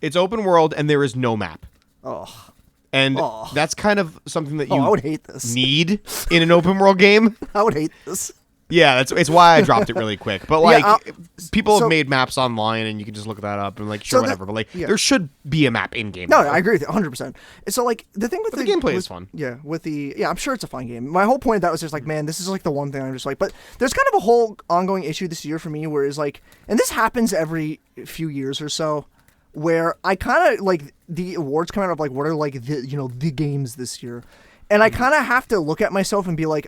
It's open world and there is no map. Oh, And Oh. that's kind of something that you I would hate this. need in an open world game. I would hate this. Yeah, it's why I dropped it really quick. But like Yeah, people so- have made maps online and you can just look that up and like sure So the- whatever. But like yeah. there should be a map in game. No, I agree with you 100%. So like the thing with But the gameplay with- is fun. Yeah, I'm sure it's a fun game. My whole point of that was just like, man, this is like the one thing I'm just like, but there's kind of a whole ongoing issue this year for me where it's like, and this happens every few years or so, where I kind of like the awards come out of like what are like the games this year, and I kind of have to look at myself and be like,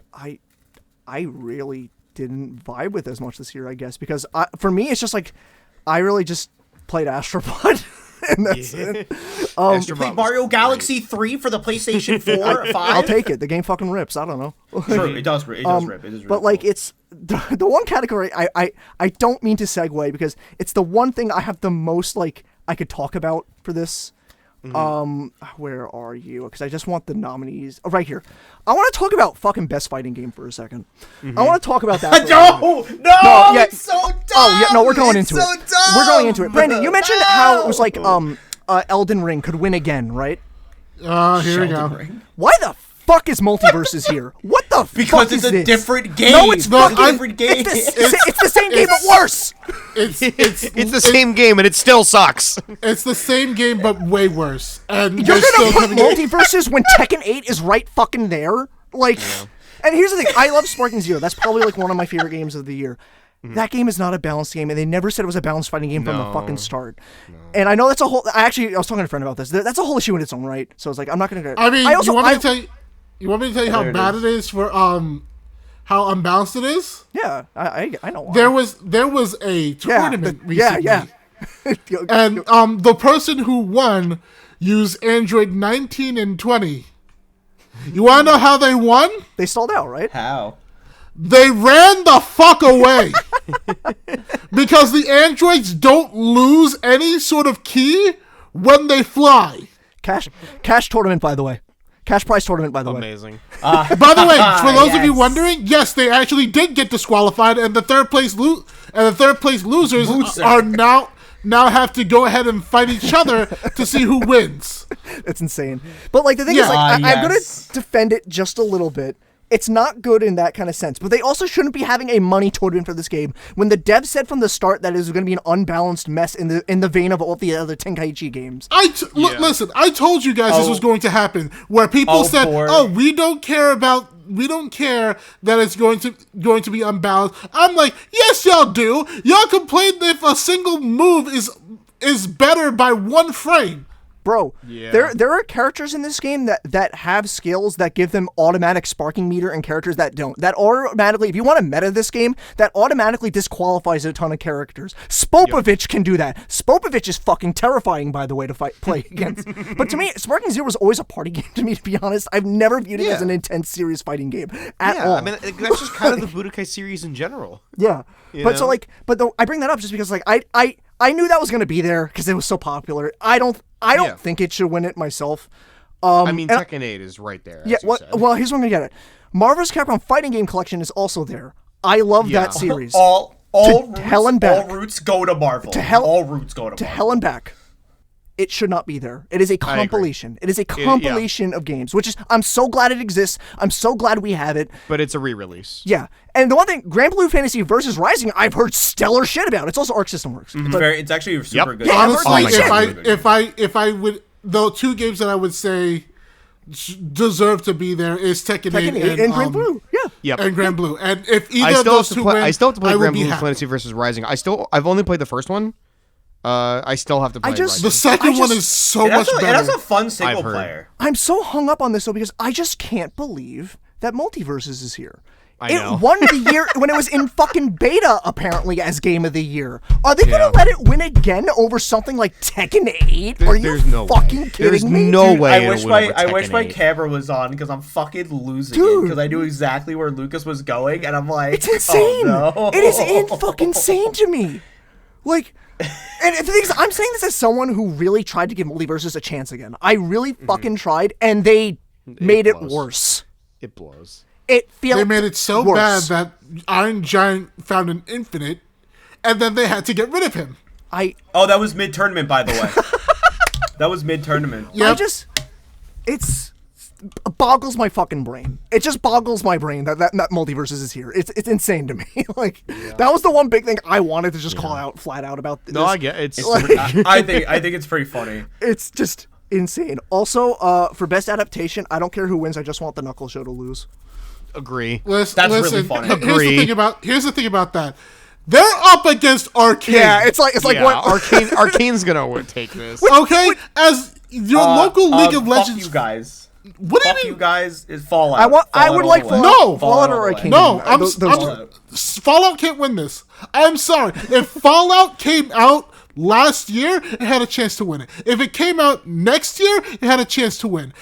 I really didn't vibe with as much this year, I guess, because for me it's just like I really just played Astrobot. And that's it. Astrobot You played was Mario great. Galaxy 3 for the PlayStation 4, 5. I'll take it. The game fucking rips. I don't know. Sure, it does. It does rip. It is really But like cool. it's the one category I don't mean to segue because it's the one thing I have the most like I could talk about for this. Where are you? Because I just want the nominees right here. I want to talk about fucking best fighting game for a second. I want to talk about that. for a second. No, yeah. it's so dumb. Oh yeah, no, we're going It's into so it. Dumb. We're going into it. Brandon, you mentioned No. how it was like Elden Ring could win again, right? Here we Sheldon go. Ring. Why the fuck is Multiverses here? What the Because fuck it's is a this? different game. No, it's not. It's a different game. It's the same game, but worse. It's It's the same game and it still sucks. It's the same game but way worse. And You're they're gonna still put coming in. Multiverses when Tekken 8 is right fucking there? Like, and here's the thing. I love Sparking Zero. That's probably like one of my favorite games of the year. That game is not a balanced game, and they never said it was a balanced fighting game from the fucking start. And I know that's a whole. I was talking to a friend about this. That's a whole issue in its own right. So it's like I'm not gonna. I mean, you want me to tell you how bad it is for how unbalanced it is? Yeah, I know. Why. There was a tournament recently. Yeah. And the person who won used Android 19 and 20. You want to know how they won? They stalled out, right? How? They ran the fuck away. Because the androids don't lose any sort of key when they fly. Cash tournament, by the way. Cash prize tournament, by the way. Amazing. By the way, for those of you wondering, yes, they actually did get disqualified, and the third place losers are now have to go ahead and fight each other to see who wins. It's insane. But like the thing is, like, I'm gonna defend it just a little bit. It's not good in that kind of sense, but they also shouldn't be having a money tournament for this game when the dev said from the start that it was going to be an unbalanced mess in the vein of all the other Tenkaichi games. Listen, I told you guys this was going to happen, where people said, "Oh, we don't care that it's going to be unbalanced." I'm like, yes, y'all do. Y'all complain if a single move is better by 1 frame. Bro, there are characters in this game that have skills that give them automatic sparking meter and characters that don't. That automatically, if you want to meta this game, that automatically disqualifies a ton of characters. Spopovich can do that. Spopovich is fucking terrifying, by the way, to play against. But to me, Sparking Zero was always a party game to me, to be honest. I've never viewed it as an intense, serious fighting game at all. I mean, that's just kind of the Budokai series in general. Yeah. I bring that up just because, like, I knew that was going to be there because it was so popular. I don't think it should win it myself. I mean, Tekken 8 is right there. Yeah, well, here's where I'm going to get it. Marvel's Capcom Fighting Game Collection is also there. I love that series. All roots go to Marvel. All roots go to hell and back. It should not be there. It is a compilation. It is a compilation of games, which is, I'm so glad it exists. I'm so glad we have it. But it's a re-release. Yeah. And the one thing, Grand Blue Fantasy versus Rising, I've heard stellar shit about. It's also Arc System Works. Mm-hmm. It's actually super good. Yeah, honestly, if I would, the 2 games that I would say deserve to be there is Tekken 8 and Grand Blue. Yeah. And Grand Blue. And if either of those two win, I still have to play Grand Blue Fantasy versus Rising. I've only played the first one. I still have to play the second one is so much better. It has a fun single player. I'm so hung up on this, though, because I just can't believe that Multiverses is here. I know. It won the year when it was in fucking beta, apparently, as Game of the Year. Are they going to let it win again over something like Tekken 8? Are you fucking kidding me? There's no way. I wish my camera was on because I'm fucking losing it. Because I knew exactly where Lucas was going, and I'm like, it's insane. Oh, no. It is fucking insane to me. Like... And the thing is, I'm saying this as someone who really tried to give Multiverses a chance again. I really fucking tried, and they made it worse. It blows. They made it so bad that Iron Giant found an Infinite, and then they had to get rid of him. That was mid-tournament, by the way. That was mid-tournament. Yep. It boggles my fucking brain. It just boggles my brain that Multiverses is here. It's insane to me. That was the one big thing I wanted to just call out flat out about this. No, I get it. I think it's pretty funny. It's just insane. Also, for best adaptation, I don't care who wins. I just want the Knuckles show to lose. Agree. That's really funny. Here's the thing about that. They're up against Arcane. Yeah, it's like what Arcane's gonna take this. Okay, as your local League of Legends. Fuck you guys. What do you mean? You guys is Fallout. I would like Fallout. No, Fallout or Arcane. No, Fallout can't win this. I'm sorry. If Fallout came out last year, it had a chance to win it. If it came out next year, it had a chance to win.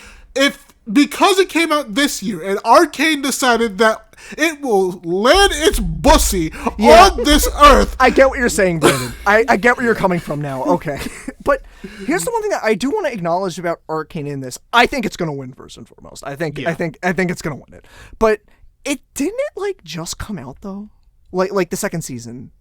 Because it came out this year and Arcane decided that it will land its bussy on this earth. I get what you're saying, Brandon. I get where you're coming from now. Okay. But here's the one thing that I do want to acknowledge about Arcane in this. I think it's going to win first and foremost. I think it's going to win it. But it didn't just come out though? Like the second season.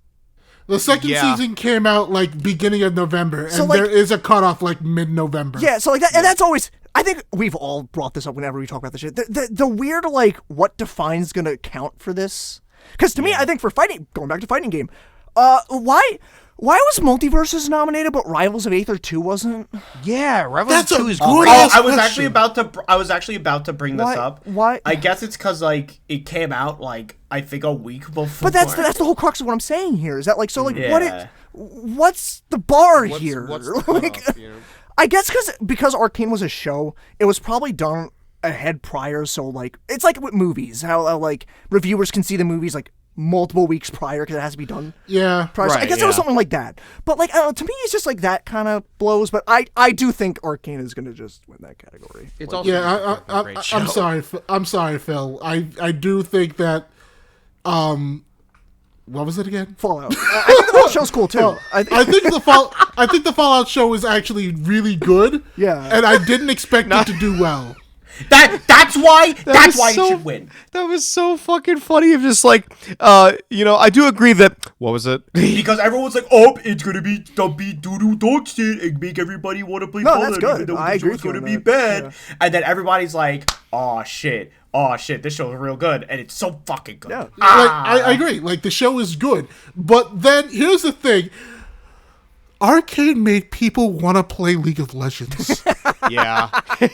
The second season came out beginning of November, and there is a cutoff mid-November. Yeah, so that, and that's always. I think we've all brought this up whenever we talk about this shit. The weird what defines gonna count for this? Because to me, I think for fighting, going back to fighting game, why Why was Multiverses nominated, but Rivals of Aether 2 wasn't? Yeah, Rivals That's 2 a is good great. ass I was question. actually about to bring this Why- up. why- I guess it's because like it came out like I think a week before. But that's the whole crux of what I'm saying here. Is that like so like Yeah. what's the bar here? What's the Like, cutoff, you know? I guess because Arcane was a show, it was probably done ahead prior. So like it's like with movies, how like reviewers can see the movies like multiple weeks prior because it has to be done Yeah. prior. So I Right, guess it was yeah. something like that. But like I don't know, to me, it's just like that kind of blows. But I do think Arcane is gonna just win that category. It's also Yeah, a great show. I'm sorry, Phil. I do think that, what was it again? Fallout. I think the whole show's cool too. I think the Fallout show is actually really good. Yeah. and I didn't expect it to do well. That's why was it so- should win. That was so fucking funny. Of just like, I do agree that. What was it? Because everyone's like, oh, it's gonna be doo-doo dog shit and make everybody want to play No, Fallout. that's good. Even though I the agree show's with you gonna on be that. bad. Yeah. And then everybody's like, oh shit, this show is real good, and it's so fucking good. Yeah. Like, I agree. Like, the show is good, but then here's the thing: Arcane made people want to play League of Legends, Yeah.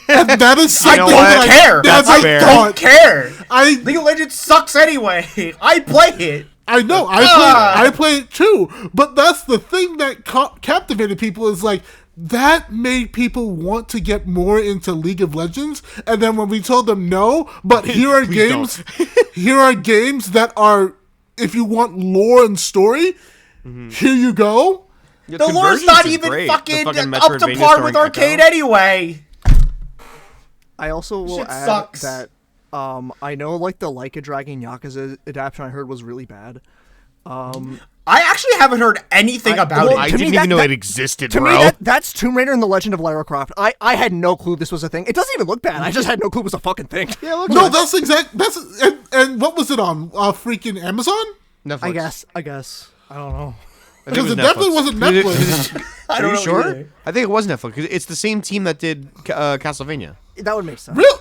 and that is I something don't that I care. never I fair. don't thought. care. I League of Legends sucks anyway. I play it. I know. I play it too. But that's the thing that captivated people is like that made people want to get more into League of Legends. And then when we told them no, but here are Please here are games that are, if you want lore and story, here you go. Yeah, The lore's Convergence not is even great. fucking The up to Metroidvania par starring with Arcade Echo. anyway. I also will Shit add sucks. that I know like the Like a Dragon Yakuza adaptation I heard was really bad. I actually haven't heard anything about well, it. I To me, didn't that- even know that- it existed, To bro. me, that's Tomb Raider and the Legend of Lara Croft. I had no clue this was a thing. It doesn't even look bad. I just had no clue it was a fucking thing. yeah, look. No, that's and what was it on? Freaking Amazon? Netflix. I guess. I don't know. I think Because it was definitely Netflix. wasn't Is it- Netflix. is it- I Are don't you know sure? either. I think it was Netflix. 'Cause it's the same team that did Castlevania. That would make sense. Real?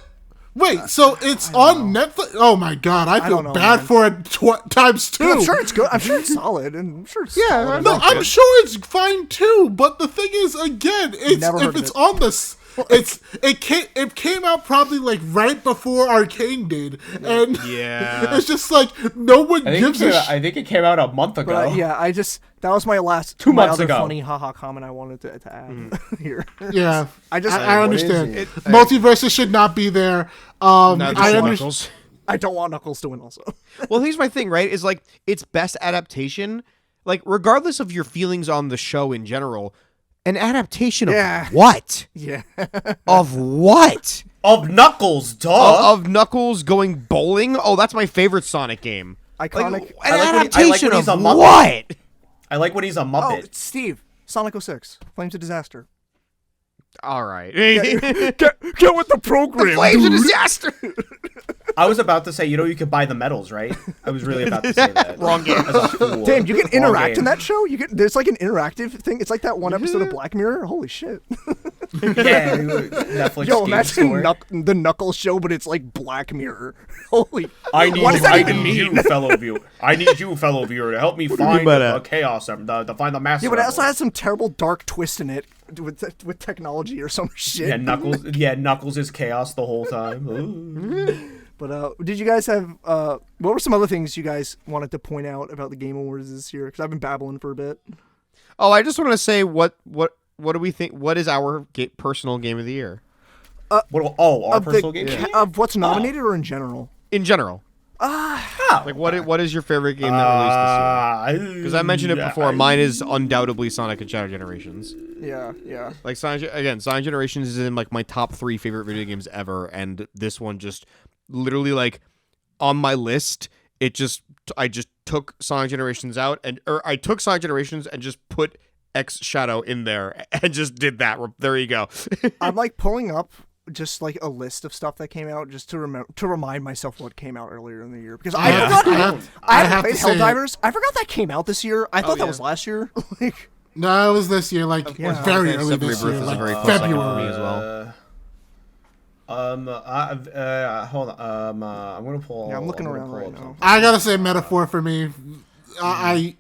Wait, so it's on Netflix? Oh my god, I feel don't know, bad man. for it times two. I'm sure it's good. I'm sure it's solid, and I'm sure it's solid. No, I'm sure it's fine too. But the thing is, again, it's Never heard if of it's it. on this, it came out probably like right before Arcane did, and Yeah. it's just like no one gives a I think it came out a month ago. But yeah, that was my last 2 my months other ago. funny haha comment I wanted to add here. Yeah, I just I What is understand. it? Multiverses should not be there. Neither I should understand. Knuckles. I don't want Knuckles to win also. Well, here's my thing, right? Is like its best adaptation, like regardless of your feelings on the show in general, an adaptation Yeah. of what? Yeah. Of what? Of Knuckles, duh. Of Knuckles going bowling? Oh, that's my favorite Sonic game. Iconic. Like, I an like when adaptation he's a of Muppet. what? I like when he's a Oh, Muppet. Steve. Sonic 06. Flames of Disaster. All right. Get with the program. Flames of disaster. I was about to say, you can buy the medals, right? I was really about to say that. Wrong game. As a fool. Damn, you can Wrong interact in game. that show? There's like an interactive thing. It's like that one episode of Black Mirror. Holy shit. Yeah, Netflix Yo, game imagine store. the Knuckles show, but it's like Black Mirror. Holy. I need What does that I even need mean? you, fellow viewer. I need you, fellow viewer, to help me do you find mean by the that? chaos, to find the master. Yeah, but it also level. has some terrible dark twist in it with technology or some shit. Yeah, Knuckles is chaos the whole time. Ooh. But did you guys have what were some other things you guys wanted to point out about the Game Awards this year? Because I've been babbling for a bit. Oh, I just want to say what do we think? What is our personal game of the year Our Of personal the game. of what's nominated or in general? in general? Like what is your favorite game that released this year? Because I mentioned it before, mine is undoubtedly Sonic and Shadow Generations. Yeah. Like Sonic Generations is in like my top 3 favorite video games ever, and this one just literally like on my list. I just took Sonic Generations out, I took Sonic Generations and just put X Shadow in there and just did that. There you go. I'm like pulling up just like a list of stuff that came out just to remind myself what came out earlier in the year because I forgot. I haven't played to say- Helldivers. I forgot that came out this year. I thought that yeah. was last year. Like, No, it was this year, like Yeah. very Okay, early Seven this Rebirth year, is a like very close second for me February. as well. Hold on. I'm gonna pull. yeah, I'm looking gonna around pull right up now. something. I gotta say, metaphor for me. I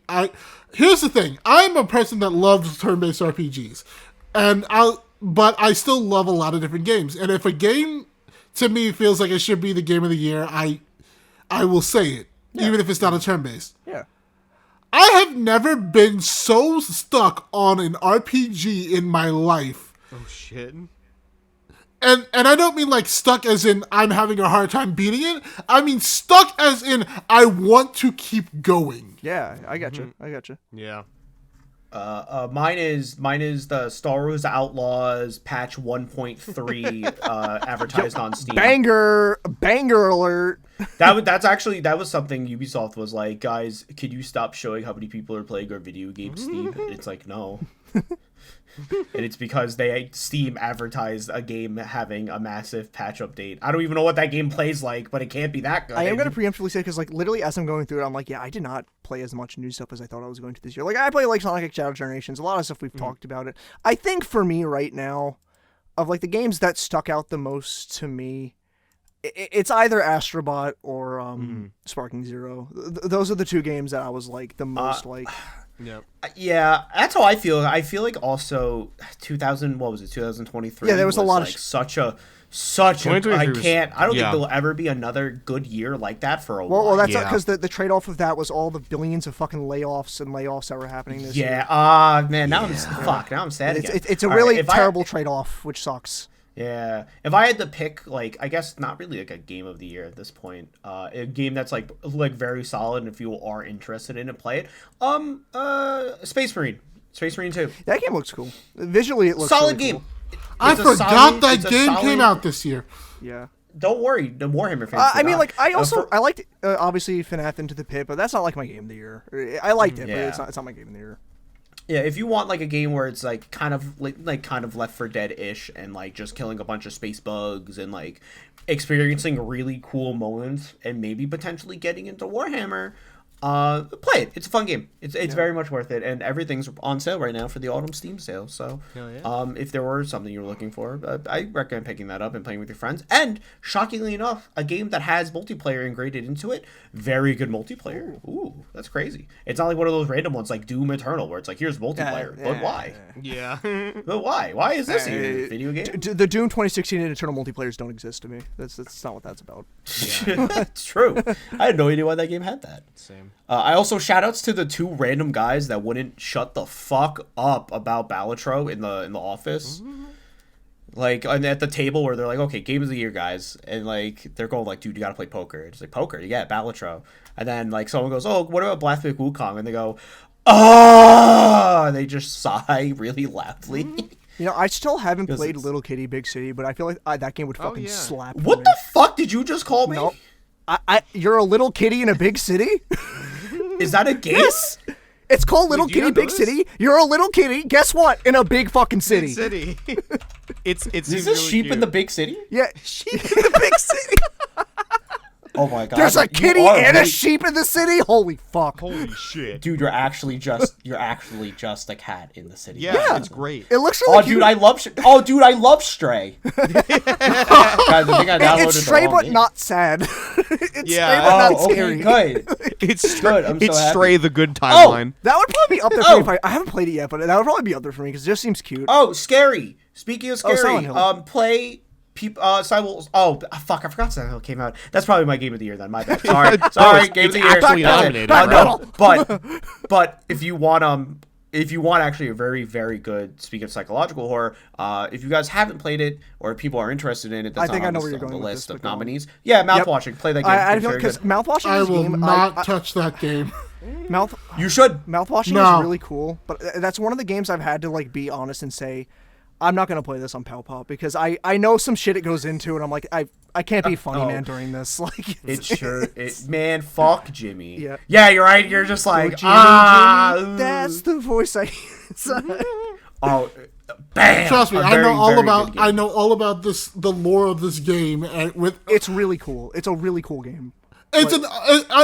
here's the thing. I'm a person that loves turn-based RPGs, but I still love a lot of different games. And if a game to me feels like it should be the game of the year, I will say it, even if it's not a turn-based. Yeah. I have never been so stuck on an RPG in my life. Oh shit. And I don't mean like stuck as in I'm having a hard time beating it. I mean stuck as in I want to keep going. Yeah, I got you. I got you. Yeah. Mine is the Star Wars Outlaws patch 1.3 advertised on Steam. Banger alert. That was something Ubisoft was like, guys, could you stop showing how many people are playing our video game Steam? And it's like, no. And it's because Steam advertised a game having a massive patch update. I don't even know what that game plays like, but it can't be that good. I am going to preemptively say, because like literally as I'm going through it, I'm like, yeah, I did not play as much new stuff as I thought I was going to this year. Like I play like Sonic Shadow Generations, a lot of stuff we've talked about it. I think for me right now, of like the games that stuck out the most to me, it's either Astrobot or Sparking Zero. Those are the two games that I was like the most like. Yeah, that's how I feel. I feel like also 2023. Yeah, there was a lot of such a I don't think there'll ever be another good year like that for a while. Well, that's because the trade-off of that was all the billions of fucking layoffs that were happening this year. Yeah, man, now I'm sad again. It's a really terrible trade-off, which sucks. Yeah, if I had to pick, like, I guess not really like a game of the year at this point, a game that's like very solid, and if you are interested in it, play it. Space Marine 2. That game looks cool. Visually, it looks solid really game. Cool. I forgot that game came out this year. Yeah. Don't worry, the Warhammer fans. I mean, like, I liked obviously FNAF Into the Pit, but that's not like my game of the year. I liked it, but it's not my game of the year. Yeah, if you want like a game where it's like kind of Left 4 Dead-ish and like just killing a bunch of space bugs and like experiencing really cool moments and maybe potentially getting into Warhammer, play it. It's a fun game. It's very much worth it, and everything's on sale right now for the autumn Steam sale. So, if there were something you were looking for, I recommend picking that up and playing with your friends. And shockingly enough, a game that has multiplayer integrated into it, very good multiplayer. Ooh, that's crazy. It's not like one of those random ones like Doom Eternal where it's like here's multiplayer, but why? Yeah. But why? Why is this a video game? The Doom 2016 and Eternal multiplayers don't exist to me. That's not what that's about. That's true. I had no idea why that game had that. Same. I also shout-outs to the two random guys that wouldn't shut the fuck up about Balatro in the office. Like, and at the table where they're like, okay, game of the year, guys. And, like, they're going like, dude, you gotta play poker. It's like, poker? Yeah, Balatro. And then, like, someone goes, oh, what about Black Myth Wukong? And they go, oh! And they just sigh really loudly. You know, I still haven't played Little Kitty Big City, but I feel like that game would fucking slap. What the fuck did you just call me? Nope. You're a little kitty in a big city? Is that a game? Yes! It's called Little Kitty Big City. You're a little kitty. Guess what? In a big fucking city. It's Is this really sheep cute. in the big city? Yeah, sheep in the big city. Oh my god. There's a kitty and a sheep in the city? Holy fuck. Holy shit. Dude, you're actually just a cat in the city. Yeah, it's great. It looks really cute. I love Stray. Guys, I think I downloaded it's Stray the wrong but game. not sad. It's Yeah. Stray but not Okay, scary. good. It's Good, I'm so it's happy. Stray the good timeline. That would probably be up there for me if I haven't played it yet, but that would probably be up there for me because it just seems cute. Oh, scary. Speaking of scary, Silent Hill. play fuck, I forgot Silent Hill came out. That's probably my game of the year then. My bad. Sorry, game of the year. actually nominated, bro. No, but if you want actually a very, very good, speaking of psychological horror, if you guys haven't played it or if people are interested in it, that's I think on I know the where you're going the with list this, of but go on. nominees. Yeah, Mouthwashing. Play that game. I It's feel very because good. Mouthwashing I is a will game. not touch that game. You should. Mouthwashing No. is really cool, but that's one of the games I've had to like be honest and say, I'm not gonna play this on Pal Pop because I know some shit it goes into, and I'm like I can't be funny man during this. Like Man, fuck Jimmy. Yeah. Yeah, you're right. You're just like Jimmy, that's the voice I. Oh, bam! Trust me, A I very, know all very about good game. I know all about the lore of this game, and It's really cool. It's a really cool game. it's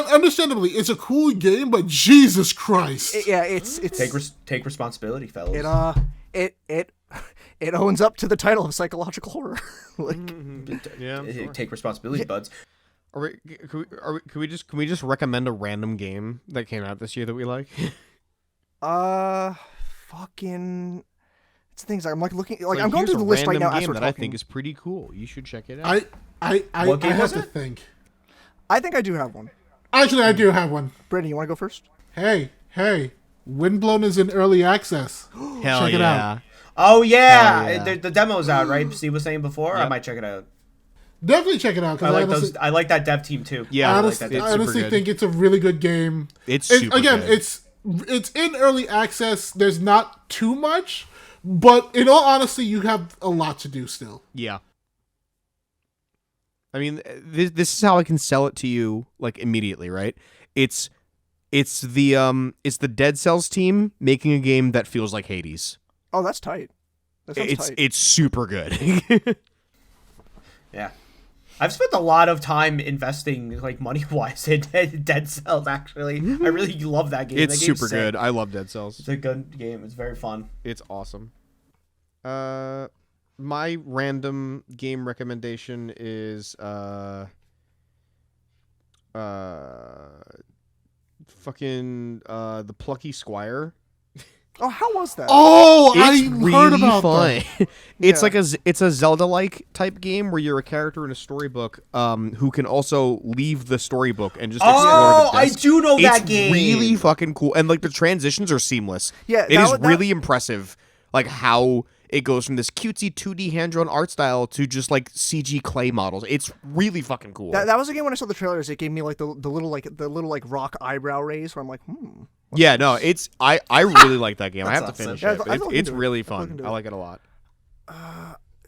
understandably it's a cool game, but Jesus Christ, It's Take responsibility, fellas. it owns up to the title of psychological horror. Like, Yeah. Take responsibility, buds. Can we just recommend a random game that came out this year that we like? Fucking. It's things I'm like looking Like, I'm going here's through a the list right random now as game we're that talking. I think is pretty cool. You should check it out. I What game have was to it? think. I think I do have one. Actually, I do have one. Brittany, you want to go first? Hey, Windblown is in early access. Hell check it yeah. out. Oh yeah, Hell yeah. The demo's out, right? Steve was saying before. I Yep. might check it out. Definitely check it out. I Because like those. I like that dev team too. Yeah, I like honestly, that dev I team. honestly good. think it's a really good game. It's super again, good. it's in early access. There's not too much, but in all honesty, you have a lot to do still. Yeah. I mean, this is how I can sell it to you like immediately, right? It's the Dead Cells team making a game that feels like Hades. Oh, that's tight. That sounds tight. It's super good. Yeah. I've spent a lot of time investing, like, money-wise in Dead Cells, actually. I really love that game. It's That game's super sick. good. I love Dead Cells. It's a good game. It's very fun. It's awesome. My random game recommendation is fucking The Plucky Squire. Oh, how was that? Oh, It's I really heard about fun. that. It's Yeah. like it's a Zelda-like type game where you're a character in a storybook who can also leave the storybook and just explore Oh, the I desk. do know that It's game. really fucking cool, and like the transitions are seamless. Yeah, it that is wa- that- really impressive, like how it goes from this cutesy 2D hand-drawn art style to just like CG clay models. It's really fucking cool. That was a game when I saw the trailers. It gave me like the little rock eyebrow raise where I'm like, yeah, no, it's I really like that game. I have That's to awesome. finish Yeah, it. I've looked It's into it. really I've looked fun. into I it. like it a lot.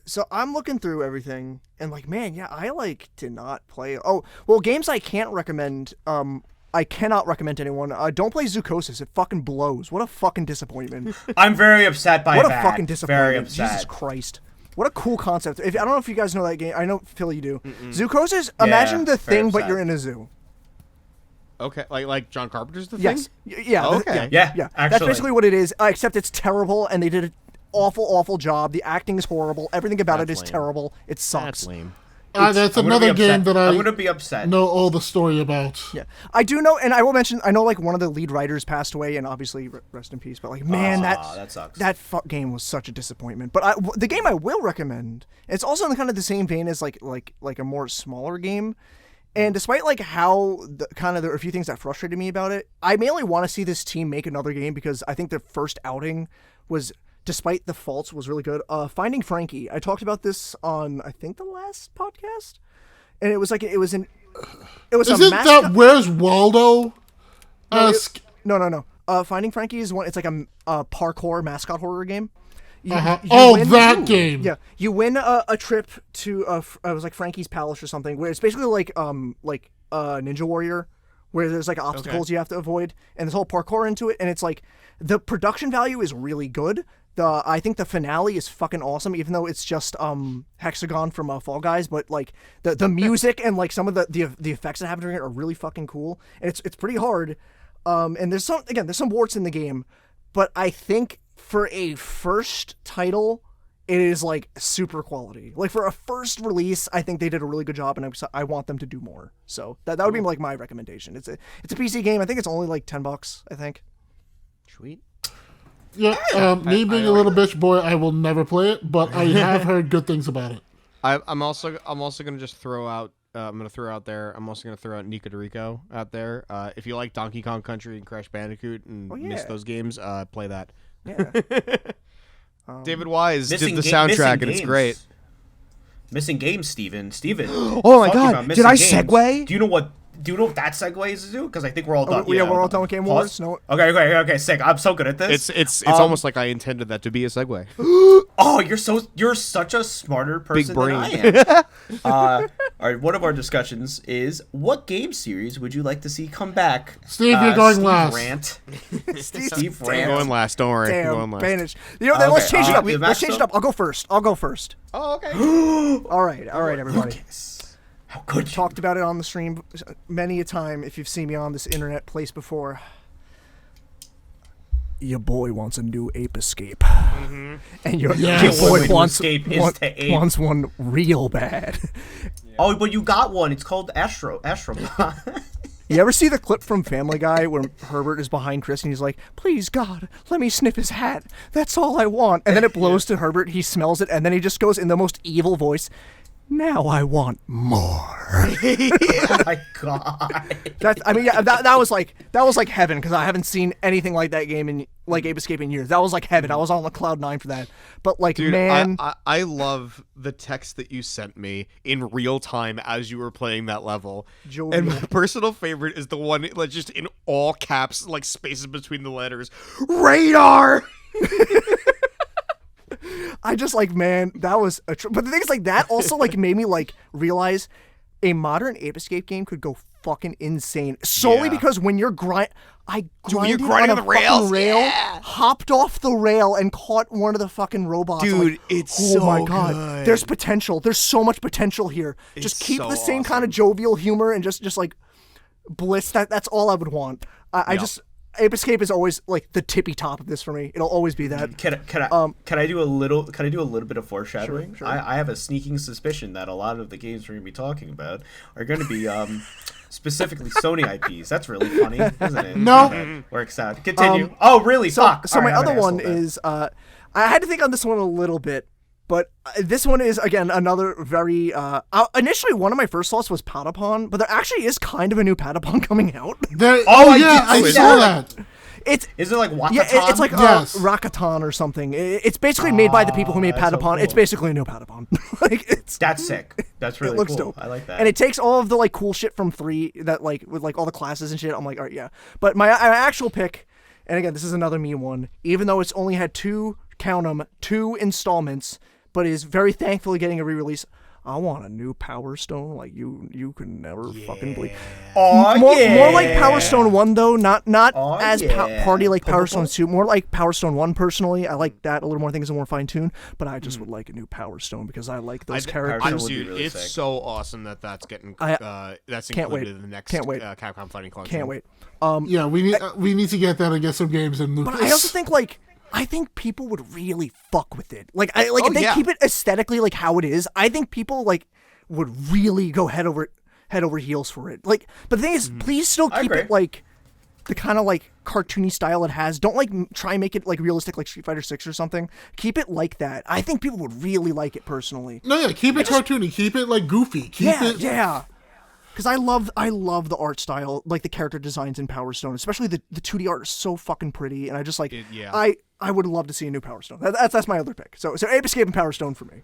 So I'm looking through everything and like, man, yeah, I like did not play. Oh, well, games I can't recommend. I cannot recommend to anyone. Don't play Zoocosis. It fucking blows. What a fucking disappointment. I'm very upset by What a that. fucking disappointment. Very upset. Jesus Christ. What a cool concept. I don't know if you guys know that game. I know, Phil, you do. Zoocosis, imagine the very thing, but upset. you're in a zoo. Okay, like John Carpenter's The Yes. Thing? Yeah. Oh, okay. Yeah. Yeah, That's actually. basically what it is, except it's terrible, and they did an awful job. The acting is horrible. Everything about it That's is lame. terrible. It sucks. That's lame. That's I'm gonna be another upset. game that I'm I gonna be upset. know all the story about. Yeah, I do know, and I will mention. I know, like one of the lead writers passed away, and obviously rest in peace. But like, man, that sucks. That game was such a disappointment. But the game I will recommend. It's also in kind of the same vein as like a more smaller game. And despite like how there are a few things that frustrated me about it, I mainly want to see this team make another game because I think the first outing was, despite the faults, was really good. Finding Frankie. I talked about this on I think the last podcast. And it was like it was Isn't a mascot. that Where's Waldo? No. Finding Frankie is one. It's like a parkour mascot horror game. You Oh, win- that game. Yeah, you win a trip to it was like Frankie's Palace or something, where it's basically like Ninja Warrior, where there's like obstacles you have to avoid, and there's whole parkour into it, and it's like the production value is really good. I think the finale is fucking awesome, even though it's just Hexagon from Fall Guys, but like the music and like some of the effects that happen during it are really fucking cool, and it's pretty hard. And there's some warts in the game, but I think for a first title, it is like super quality. Like for a first release, I think they did a really good job, and I want them to do more. So that would be like my recommendation. It's a PC game. I think it's only like $10. I think. Sweet. Yeah, me being a little bitch boy, I will never play it, but I have heard good things about it. I'm also gonna just throw out. I'm gonna throw out there. I'm also gonna throw out Nico DeRico out there. If you like Donkey Kong Country and Crash Bandicoot and miss those games, play that. Yeah. David Wise Missing did the ga- missing soundtrack, and it's games. great. Missing games, Steven. Oh my Talking God, about did I missing games. segue? Do you know what that segues to? Because I think we're all done. we're all done with Game Wars? Pause. No. Okay, sick. I'm so good at this. It's almost like I intended that to be a segue. Oh, you're such a smarter person brain. than I am. All right, one of our discussions is what game series would you like to see come back? Steve, you're going Steve last. Rant. Steve I'm Rant. going last. Don't worry. I'm Damn, going last. Banish. Let's change it up. the Let's change it matchup? up. I'll go first. Oh, okay. All right, everybody. Lucas. How could you? Talked about it on the stream many a time if you've seen me on this internet place before. Your boy wants a new Ape Escape. And your Yes. boy Your wants escape is to ape. wants one real bad. Oh, but you got one. It's called Astrobot. You ever see the clip from Family Guy where Herbert is behind Chris and he's like, "Please, God, let me sniff his hat. That's all I want." And then it blows to Herbert. He smells it, and then he just goes in the most evil voice, "Now I want more." Oh my god. That was like heaven, because I haven't seen anything like that game in like Ape Escape in years. That was like heaven. I was on the cloud 9 for that. But like, Dude, man, I love the text that you sent me in real time as you were playing that level. Jovial. And my personal favorite is the one like just in all caps, like spaces between the letters. Radar. I just like, man, that was but the thing is, like, that also like made me like realize a modern Ape Escape game could go fucking insane solely because when you're when you're grinded grinding on a the rails, fucking rail, hopped off the rail and caught one of the fucking robots. Dude, I'm like, it's oh so my god, good. there's potential. There's so much potential here. Just keep so the same awesome. kind of jovial humor and just like bliss. That's all I would want. I just Ape Escape is always like the tippy top of this for me. It'll always be that. Can I do a little bit of foreshadowing? Sure. I have a sneaking suspicion that a lot of the games we're going to be talking about are going to be specifically Sony IPs. That's really funny, isn't it? No. That works out. Continue. Oh, really? Fuck. So All my right, I'm other an one asshole then. is I had to think on this one a little bit, but this one is again another very initially one of my first thoughts was Patapon, but there actually is kind of a new Patapon coming out. I Yeah, did I see saw that. that. Is it like Wakaton? Yeah, it's like Yes. Rakaton or something. It's basically made by the people who made that's so Patapon. It's cool. basically a new Patapon. Like, it's That's sick. That's really it looks cool. dope. I like that. And it takes all of the like cool shit from 3 that like with like all the classes and shit. I'm like, all right, yeah. But my actual pick, and again, this is another me one, even though it's only had 2 installments, but is very thankfully getting a re-release. I want a new Power Stone like you could never fucking believe. Oh, More like Power Stone 1 though, not Oh, as yeah. party like Power Stone 2. More like Power Stone 1 personally. I like that a little more. Things are more fine tuned, but I just would like a new Power Stone because I like those characters. Stone would be Dude, really it's sick. so awesome that's getting that's can't wait. included in the next Can't wait. Capcom Fighting Collection. Can't wait. Yeah, we need to get that and get some games in Lucas. But I also think I think people would really fuck with it. If they yeah. keep it aesthetically like how it is, I think people would really go head over heels for it. But the thing is, please still keep agree. it like the kind of like cartoony style it has. Don't try and make it like realistic like Street Fighter 6 or something. Keep it like that. I think people would really like it personally. No, yeah, keep it cartoony. Keep it like goofy. Keep it. Yeah. Because I love the art style, like the character designs in Power Stone, especially the 2D art is so fucking pretty, and I just like I would love to see a new Power Stone. That's my other pick. So Ape Escape and Power Stone for me.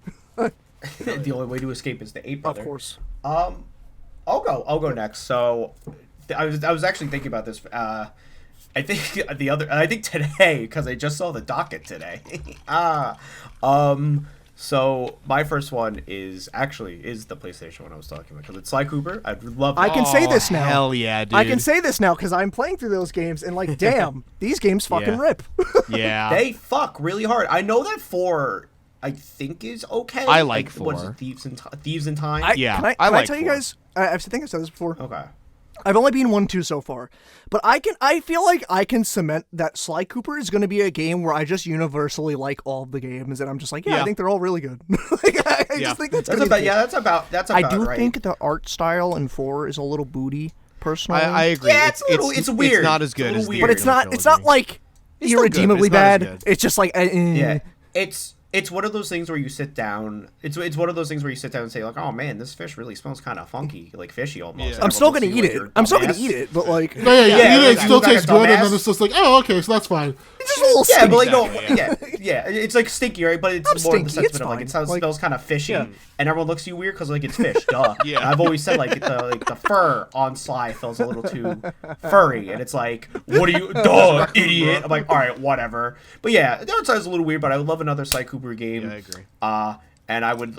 The only way to escape is the ape brother. Of course. I'll go next. So I was actually thinking about this. I think today, because I just saw the docket today. So my first one is the PlayStation one I was talking about, because it's Sly Cooper. I'd love. I can say this now. Hell yeah, dude. I can say this now because I'm playing through those games and like, damn, these games fucking Yeah. rip. Yeah. They fuck really hard. I know that 4, I think, is okay. I like What is 4. it, Thieves in Time? Yeah, Can I I like tell you 4. guys? I think I've said this before. Okay. I've only been 1-2 so far, but I feel like I can cement that Sly Cooper is going to be a game where I just universally like all of the games, and I'm just like, I Yeah. think they're all really good. I just think that's That's gonna about be that's about I do right. think the art style in 4 is a little booty, personally. I agree. Yeah, it's weird. It's not as It's a good little as the weird. but it's not original like It's still good, but irredeemably it's not as bad. good. It's just like Yeah, it's one of those things where you sit down. It's one of those things where you sit down and say like, oh man, this fish really smells kind of funky, like fishy almost. Yeah. And I'm still everyone gonna looks eat at you it. like I'm you're still gonna dumbass. eat it, but like No, yeah, Yeah, it like, still you tastes got a good, and then dumbass. it's just like, oh, okay, so that's fine. it's just a little Yeah, stinky. but like no, Exactly, yeah, it's like stinky, right? But it's I'm more in the stinky, it's sense of like fine. it sounds, Like- smells kind of fishy, Yeah. and everyone looks at you weird because like it's fish. Duh. Yeah. And I've always said like the fur on Sly feels a little too furry, and it's like, what are you, duh, idiot? I'm like, all right, whatever. But yeah, the art style is a little weird, but I would love another Sly Cooper game. Yeah, I agree. And I would,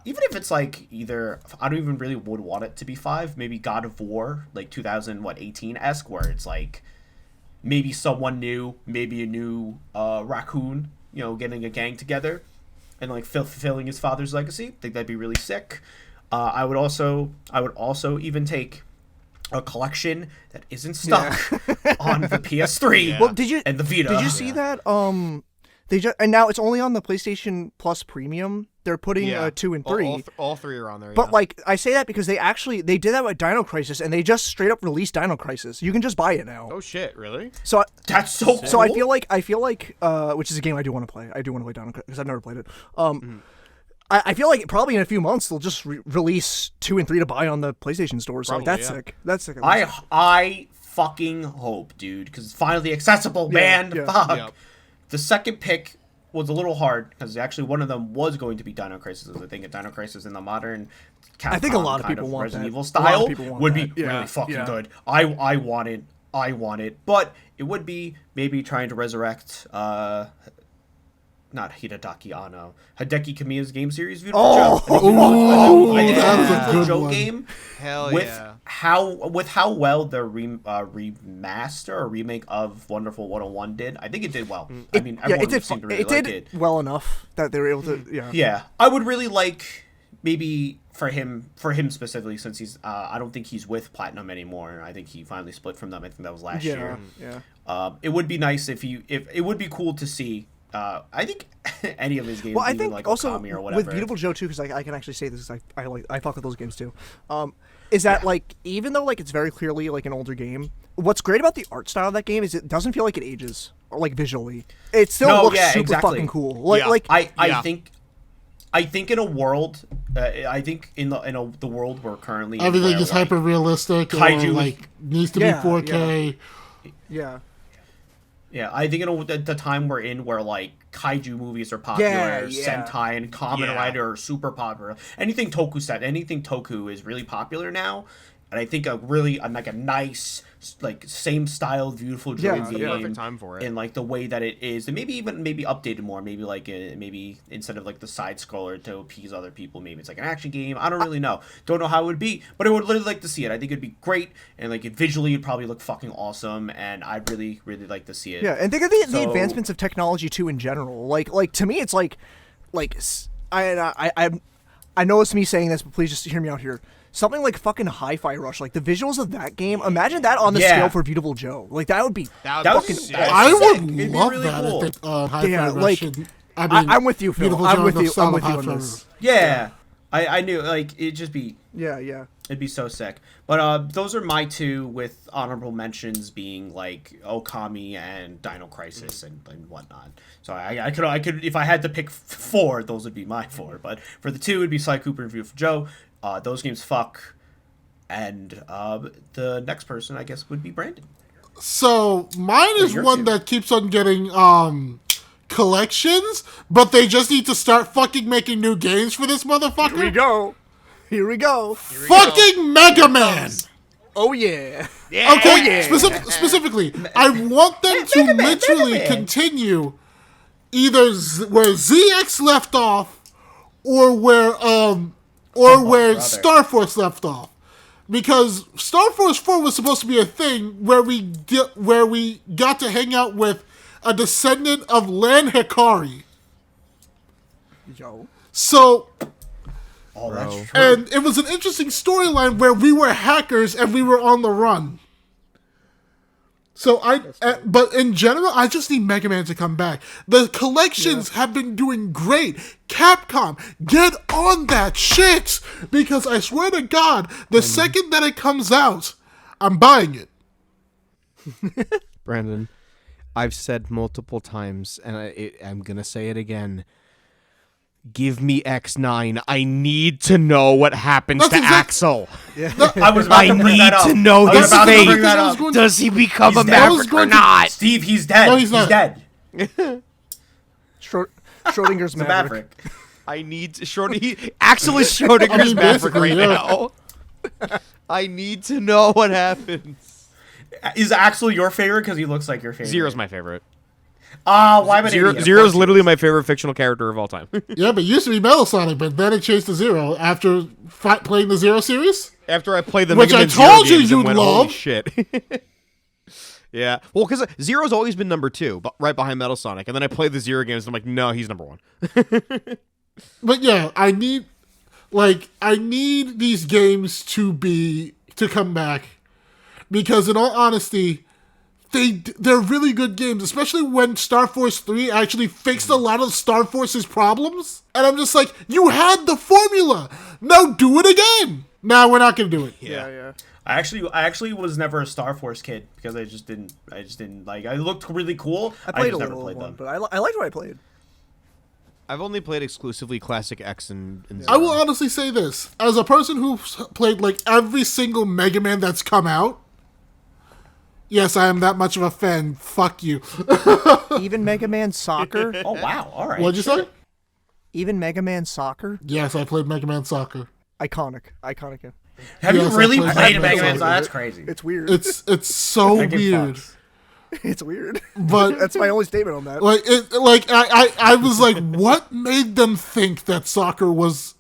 even if it's like either, I don't even really would want it to be 5, maybe God of War, like 2018-esque, where it's like maybe someone new, maybe a new raccoon, getting a gang together and like fulfilling his father's legacy. I think that'd be really sick. I would also even take a collection that isn't stuck on the PS3 Yeah. Well, did you and the Vita. Did you see that? They just and now it's only on the PlayStation Plus Premium. They're putting 2 and 3. All 3 are on there. But like I say that because they did that with Dino Crisis, and they just straight up released Dino Crisis. You can just buy it now. Oh shit, really? So That's so cool. So I feel like which is a game I do want to play. I do want to play Dino Crisis because I've never played it. I feel like probably in a few months they'll just release 2 and 3 to buy on the PlayStation stores. So like, that's sick. That's sick. I fucking hope, dude, because it's finally accessible, man. yeah. Fuck. Yep. The second pick was a little hard because actually one of them was going to be Dino Crisis. I think a Dino Crisis in the modern Capcom I think a lot of kind people want Resident that. Evil A lot of style people want would that. be Yeah, really fucking yeah. good. I want it, but it would be maybe trying to resurrect not Hidetaki Anno, Hideki Kamiya's game series. Beautiful Joe. I think that was a Beautiful good Joe one. game Hell with yeah. how well the remaster or remake of Wonderful 101 did. I think it did well. I mean, everyone seemed to really like it. Well enough that they were able to. Yeah. Yeah, I would really like maybe for him specifically, since he's I don't think he's with Platinum anymore. I think he finally split from them. I think that was last year. Yeah. It would be nice if it would be cool to see. I think any of his games, Well, I even think like also Okami or whatever. with Beautiful Joe too, because I can actually say this. I fuck with those games too. Is that like even though like it's very clearly like an older game, what's great about the art style of that game is it doesn't feel like it ages or like visually. It still looks super fucking cool. Like I think in a world, I think in the world we're currently in, Everything where, is like, hyper realistic. Kaiju Or, like needs to be 4K. Yeah. Yeah, I think the time we're in where like kaiju movies are popular, Sentai and Kamen Rider are super popular. Anything Toku is really popular now, and I think like a nice like same style beautiful Joe Yeah, game perfect time for it. in like the way that it is, and maybe updated more. Maybe like maybe instead of like the side scroller to appease other people, maybe it's like an action game. I don't really know. Don't know how it would be, but I would literally like to see it. I think it'd be great, and like visually it'd probably look fucking awesome, and I'd really like to see it. Yeah, and think of the advancements of technology too in general. Like to me, it's like I know it's me saying this, but please just hear me out here. Something like fucking Hi-Fi Rush, like the visuals of that game. Imagine that on the scale for Beautiful Joe. Like that would be fucking. I would It'd be love really that. cool. I think Hi-Fi Rush like, should- I mean, I'm with you, Phil. Beautiful I'm Joe with and you. the style I'm of with you on Hi-Fi this. Yeah. I knew like it'd just be Yeah. it'd be so sick. But those are my two, with honorable mentions being like Okami and Dino Crisis and whatnot. So I could if I had to pick 4, those would be my 4. But for the 2, it'd be Sly Cooper and Beautiful Joe. Those games fuck. And the next person, I guess, would be Brandon. So mine is your one two. that keeps on getting collections, but they just need to start fucking making new games for this motherfucker. Here we go. Fucking Mega Man. Oh yeah. Okay, specifically, I want them to literally continue either where ZX left off, or where brother. Star Force left off, because Star Force 4 was supposed to be a thing where we got to hang out with a descendant of Lan Hikari. Yo. So. Oh, that's true. And it was an interesting storyline where we were hackers and we were on the run. So but in general, I just need Mega Man to come back. The collections have been doing great. Capcom, get on that shit! Because I swear to God, the second that it comes out, I'm buying it. Brandon, I've said multiple times, and I'm gonna say it again. Give me X9. I need to know what happens to Axel. I was about to bring that up. I need to know I was his about to bring fate. that up. Does he become a He's dead. maverick or not? Steve, he's dead. No, he's not. dead. Schrodinger's He's a Maverick. Maverick. I need to Axel is Schrodinger's maverick right basically, yeah. now. I need to know what happens. Is Axel your favorite? Because he looks like your favorite. Zero's my favorite. Why would Zero's literally my favorite fictional character of all time. Yeah, but it used to be Metal Sonic, but then it changed to Zero after playing the Zero series. After I played the Which Mega I Man Zero told you games and you'd went, love. holy shit. Yeah, well, because Zero's always been number 2, but right behind Metal Sonic, and then I played the Zero games, and I'm like, no, he's number 1. But yeah, I need these games to come back, because in all honesty, they're really good games, especially when Star Force 3 actually fixed a lot of Star Force's problems. And I'm just like, you had the formula. Now do it again. No, we're not gonna do it. Yeah. I actually was never a Star Force kid because I just didn't like. I looked really cool. I played just a never little played one, them. but I liked what I played. I've only played exclusively Classic X and Zero. I will honestly say this. As a person who's played like every single Mega Man that's come out, yes, I am that much of a fan. Fuck you. Even Mega Man Soccer. Oh wow! All right. What'd you say? Even Mega Man Soccer. Yes, I played Mega Man Soccer. Iconic. Yeah. Have Yes, you I really played played Mega Mega Man Man? Soccer. That's crazy. It's weird. It's so That game weird. fucks. It's weird. But That's my only statement on that. I was like, what made them think that soccer was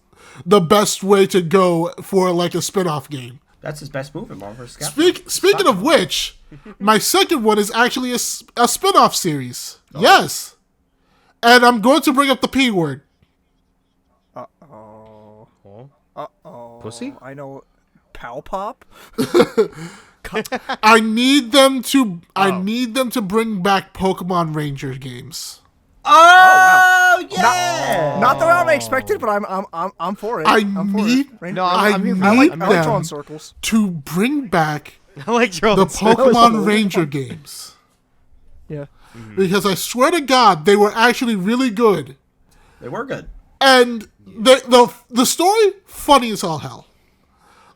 the best way to go for like a spin-off game? That's his best move in Marvel vs. Capcom. Speaking of which, my second one is actually a spin-off series. Yes. And I'm going to bring up the P word. Pussy? I know. Pow Pop. I need them to bring back Pokemon Ranger games. Oh yeah! Not the route I expected, but I'm for it. I'm for need- it. No, I I'm here for I need like drawing them circles. to bring back I like Charles. the Pokemon Ranger games. Yeah. Because I swear to God, they were actually really good. They were good. And the story, funny as all hell.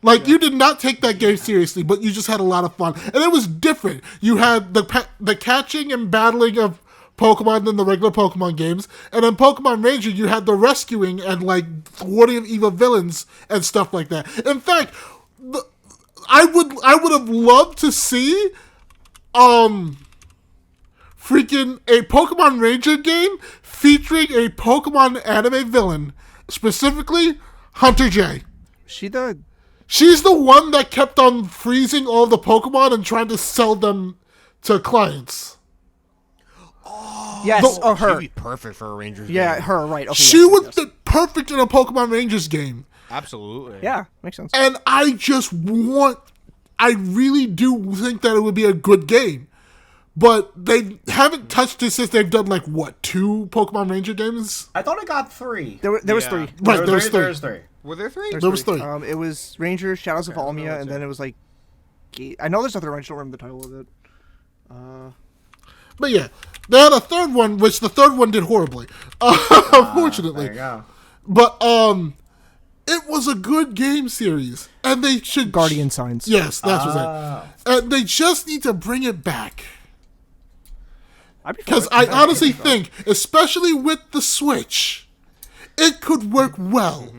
Like, you did not take that game seriously, but you just had a lot of fun. And it was different. You had the catching and battling of Pokemon than the regular Pokemon games. And in Pokemon Ranger, you had the rescuing and, like, thwarting of evil villains and stuff like that. In fact, I would have loved to see freaking a Pokemon Ranger game featuring a Pokemon anime villain, specifically Hunter J. She's the one that kept on freezing all the Pokemon and trying to sell them to clients. Yes. Her. She'd be perfect for a Rangers Yeah, game. her. Right. Okay, She yes, would yes. fit perfect in a Pokemon Rangers game. Absolutely. Yeah, makes sense. And I really do think that it would be a good game. But they haven't touched it since they've done, like, what, 2 Pokemon Ranger games? I thought I got 3. There was Yeah. 3. Right, there was 3. There was 3. Were there 3? There was 3. It was Ranger, Shadows of Almia, and then it was like... I know there's other ones, I don't remember the title of it. But yeah, they had a third one, which the third one did horribly. Unfortunately. There you go. But, it was a good game series. And they should... Guardian Signs. Yes, that's what it. And they just need to bring it back. Because I honestly think, especially with the Switch, it could work well.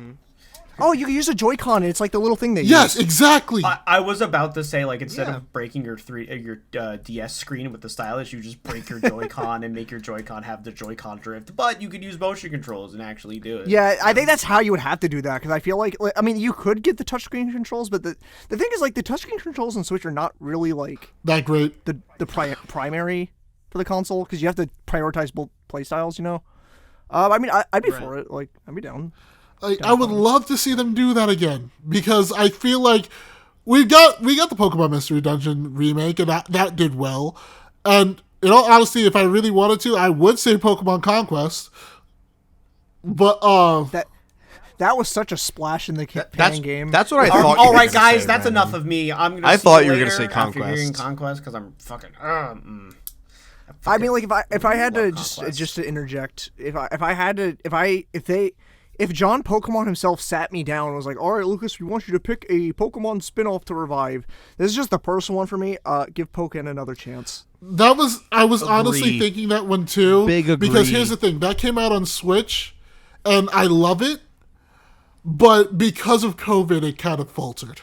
Oh, you can use a Joy-Con, and it's like the little thing they Yes, use. exactly. I was about to say, like, instead Yeah. of breaking your DS screen with the stylus, you just break your Joy-Con and make your Joy-Con have the Joy-Con drift. But you could use motion controls and actually do it. Yeah, I think that's how you would have to do that, because I feel like, I mean, you could get the touchscreen controls, but the thing is, like, the touchscreen controls on Switch are not really, like, That great. the primary for the console, because you have to prioritize both playstyles, you know? I mean, I'd be for it. Like, I'd be down. I would love to see them do that again, because I feel like we got the Pokemon Mystery Dungeon remake, and that did well. And in all honesty, if I really wanted to, I would say Pokemon Conquest. But That was such a splash in the campaign game. That's what I thought. All right, guys, that's enough of me. I'm gonna. I see thought you were later gonna say after hearing Conquest. Conquest because I'm fucking. I mean, like, if I had to love just Conquest. to interject, if John Pokemon himself sat me down and was like, "All right, Lucas, we want you to pick a Pokemon spin-off to revive. This is just the personal one for me. Give Pokken another chance." I was honestly Agree. thinking that one too. Big agree. Because here's the thing, that came out on Switch, and I love it, but because of COVID, it kind of faltered.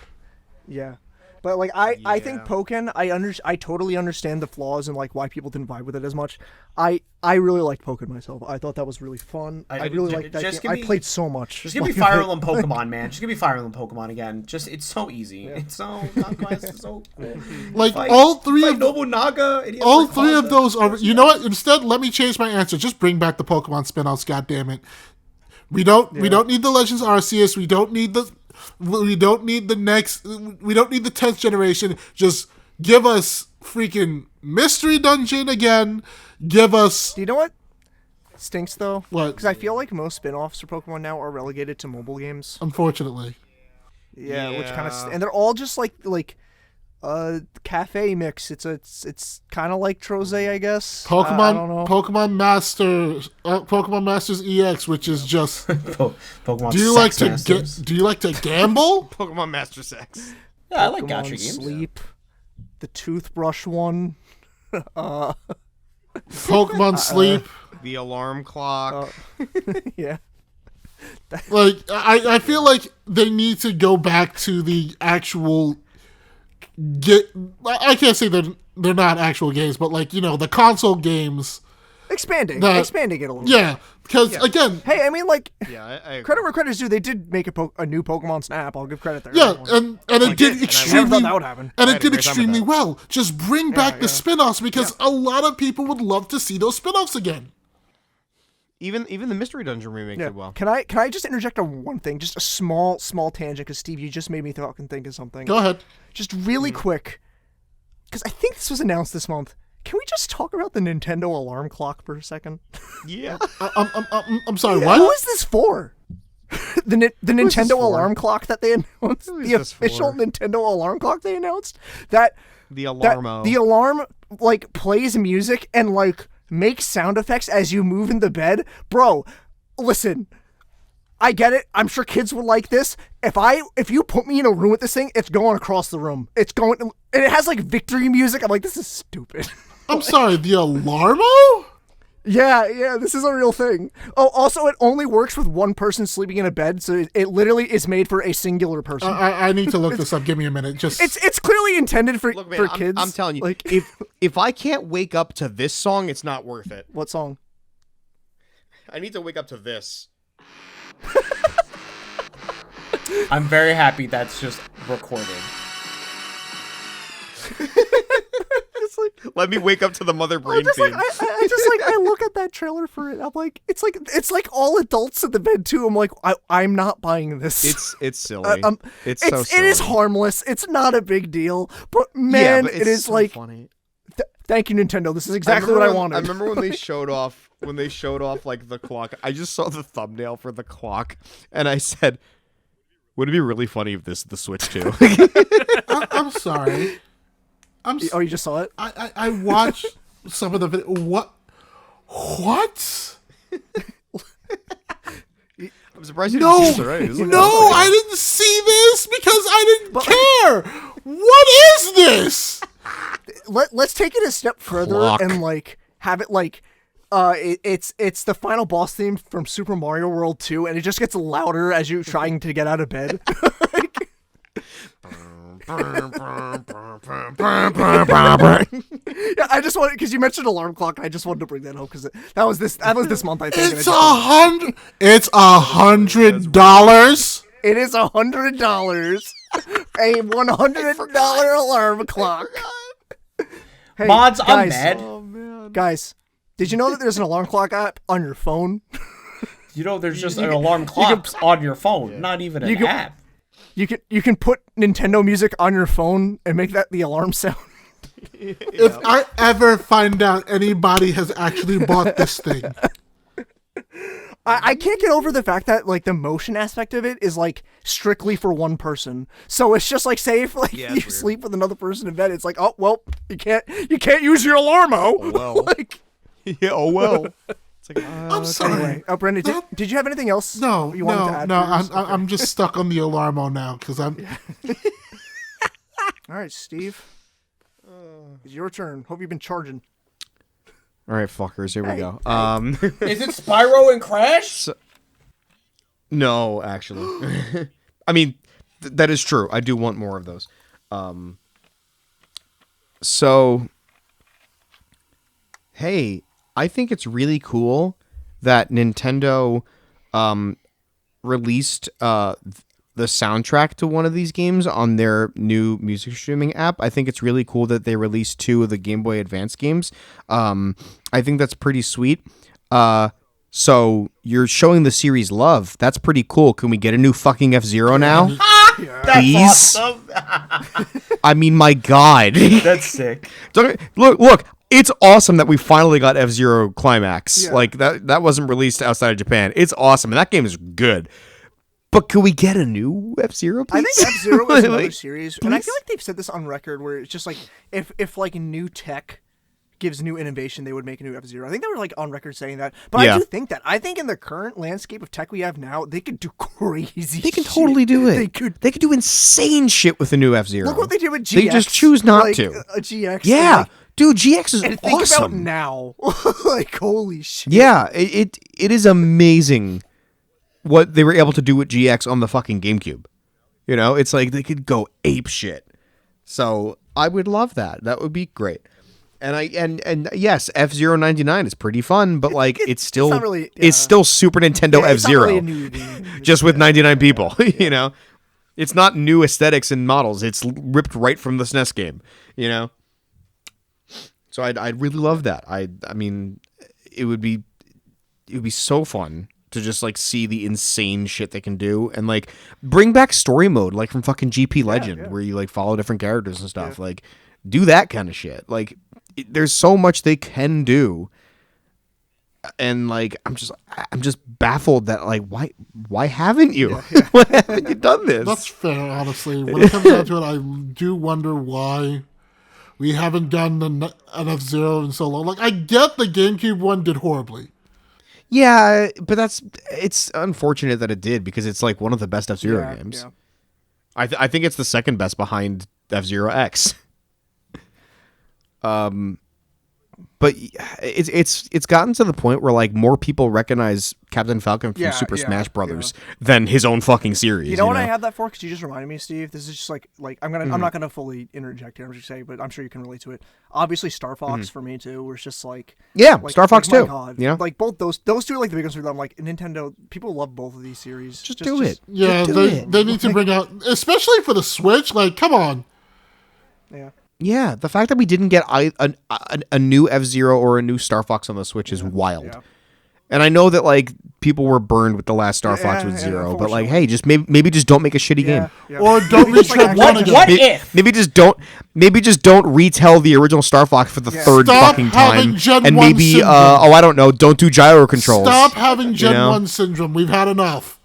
Yeah. But like I think Pokken, I totally understand the flaws and like why people didn't vibe with it as much. I really liked Pokken myself. I thought that was really fun. I really liked that just game. give I me- played so much. Just give me Fire Emblem Pokemon, man. Just give me Fire Emblem Pokemon again. Just it's so easy. It's so Conquest is so cool. Like Fight- all three fight of Nobunaga. And he has all Rayquaza. three of those are. You know what? Instead, let me change my answer. Just bring back the Pokemon spin-offs. God damn it. We don't need the Legends Arceus. We don't need the next. We don't need the 10th generation. Just give us freaking mystery dungeon again. Give us Do you know what stinks though? what? Because I feel like most spin-offs for Pokemon now are relegated to mobile games. Unfortunately, Yeah, which kind Yeah. of and they're all just like cafe mix. It's kind of like Troze, I guess. Pokemon, I don't know. Pokemon Masters EX, which is just. Pokemon. Do you like Sex to Masters. Do you like to gamble? Pokemon Master Sex. Yeah, I like Pokemon gacha games. Sleep, the toothbrush one. Pokemon Sleep. The alarm clock. Yeah. Like I feel like they need to go back to the actual I can't say they're not actual games, but like, the console games. Expanding it a little bit. Yeah, because again, Hey, I mean, like, Yeah, I agree. credit where credit's due. They did make a new Pokemon Snap. I'll give credit there. yeah, and it did I never extremely thought that would happen. and I it had a did great time with extremely that. well. Just bring back the yeah. spin-offs because a lot of people would love to see those spin-offs again. Even the Mystery Dungeon remake Yeah. did well. Can I just interject on one thing? Just a small tangent, because Steve, you just made me fucking think of something. Go ahead. Just really quick, because I think this was announced this month. Can we just talk about the Nintendo alarm clock for a second? Yeah. I'm sorry. Who What? is this for? the this Nintendo for? alarm clock that they announced, Who is the this official for? Nintendo alarm clock they announced, that The that Alarmo. the alarm like plays music and like makes sound effects as you move in the bed. Bro, listen. I get it. I'm sure kids would like this. If you put me in a room with this thing, it's going across the room. It's going and it has like victory music. I'm like, this is stupid. I'm sorry. The Alarmo? Yeah, this is a real thing. Oh, also, it only works with one person sleeping in a bed, so it literally is made for a singular person. I need to look this up. Give me a minute. Just it's clearly intended for Look, man, for kids. I'm telling you, Like, if I can't wake up to this song, it's not worth it. what song? I need to wake up to this. I'm very happy that's just recorded. It's like Let me wake up to the Mother Brain I'm just like theme. I just like I look at that trailer for it. I'm like it's like all adults in the bed too. I'm like I'm not buying this. It's silly. It's so It silly. is harmless. It's not a big deal. But man, but it it's is so like funny. thank you Nintendo. This is exactly what I wanted. I remember when they showed off like the clock. I just saw the thumbnail for the clock, and I said, "Would it be really funny if this is the Switch too?" I'm sorry. Oh, you just saw it? I watched some of the video. What? I'm surprised you No, didn't see this already. This is no, like- I didn't see this because I didn't care. What is this? Let's take it a step further Clock. and like have it like it's the final boss theme from Super Mario World 2 and it just gets louder as you're trying to get out of bed. Yeah, I just wanted because you mentioned alarm clock. I just wanted to bring that up because that was this month I think. and It's I just- It's $100. It is $100. A $100 alarm clock. Hey, Mods, I'm guys, mad. Oh man. Guys, did you know that there's an alarm clock app on your phone? There's just an alarm clock on your phone, not even an can- app. You can put Nintendo music on your phone and make that the alarm sound. If I ever find out anybody has actually bought this thing, I can't get over the fact that like the motion aspect of it is like strictly for one person. So it's just like say if like Yeah, you it's weird. sleep with another person in bed, it's like, oh well, you can't use your alarmo. Oh, well. Like, Yeah. Oh well. It's like, I'm sorry. anyway, Brendan, did you have anything else? No, you wanted to add no. to yours? I'm just stuck on the Alarmo now because I'm. All right, Steve. It's your turn. Hope you've been charging. all right, fuckers. Here we go. Is it Spyro and Crash? No, actually. I mean, that is true. I do want more of those. So, hey, I think it's really cool that Nintendo released the soundtrack to one of these games on their new music streaming app. I think it's really cool that they released 2 of the Game Boy Advance games. I think that's pretty sweet. So you're showing the series love. That's pretty cool. Can we get a new fucking F-Zero now? That's Please? awesome. I mean, my God. That's sick. Look. It's awesome that we finally got F-Zero Climax. Yeah. Like, that wasn't released outside of Japan. It's awesome, and that game is good. But could we get a new F-Zero, I please? think F-Zero is another Like, series, and I please? feel like they've said this on record, where it's just like if like new tech gives new innovation, they would make a new F-Zero. I think they were like on record saying that. But Yeah. I do think that. I think in the current landscape of tech we have now, they could do crazy. They can shit. totally do it. They could. do insane shit with the new F-Zero. Look what they did with GX. They just choose not like, to. A GX. Yeah. And, Dude, GX is and think about awesome. now. Like, holy shit. Yeah, it is amazing what they were able to do with GX on the fucking GameCube. You know, it's like they could go ape shit. So I would love that. That would be great. And yes, F-Zero 99 is pretty fun, but like it's still not really- it's yeah. still Super Nintendo Yeah, it's not F-Zero, really a new game. just with 99 people. You know, it's not new aesthetics and models. It's ripped right from the SNES game. You know. So I'd really love that. I mean, it would be so fun to just like see the insane shit they can do and like bring back story mode like from fucking GP Legend where you like follow different characters and stuff. Like do that kind of shit. Like there's so much they can do. And like I'm just baffled that like why haven't you? Why haven't you done this? That's fair, honestly. When it comes down to it, I do wonder why we haven't done an F-Zero in so long. Like, I get the GameCube one did horribly. Yeah, but it's unfortunate that it did because it's like one of the best F-Zero games. Yeah. I think it's the second best behind F-Zero X. But it's gotten to the point where like more people recognize Captain Falcon from Super Smash Brothers than his own fucking series. You know what I have that for? Because you just reminded me, Steve. This is just like I'm not gonna fully interject here. I'm just saying, but I'm sure you can relate to it. Obviously, Star Fox for me too. Where it's just like Star Fox my too. God. You know? Like both those two are like the biggest for them. Like Nintendo, people love both of these series. Just do it. Yeah, Just do they it. they need to bring out, especially for the Switch. Like, come on. Yeah. Yeah, the fact that we didn't get a new F-Zero or a new Star Fox on the Switch is wild. Yeah. And I know that like people were burned with the last Star Fox with Zero, but like, hey, just maybe just don't make a shitty game. Yeah. Or don't retread one again. What if? Maybe just don't retell the original Star Fox for the third Stop fucking having time, Gen and 1 maybe syndrome. I don't know, don't do gyro controls. Stop having Gen know? 1 syndrome. We've had enough.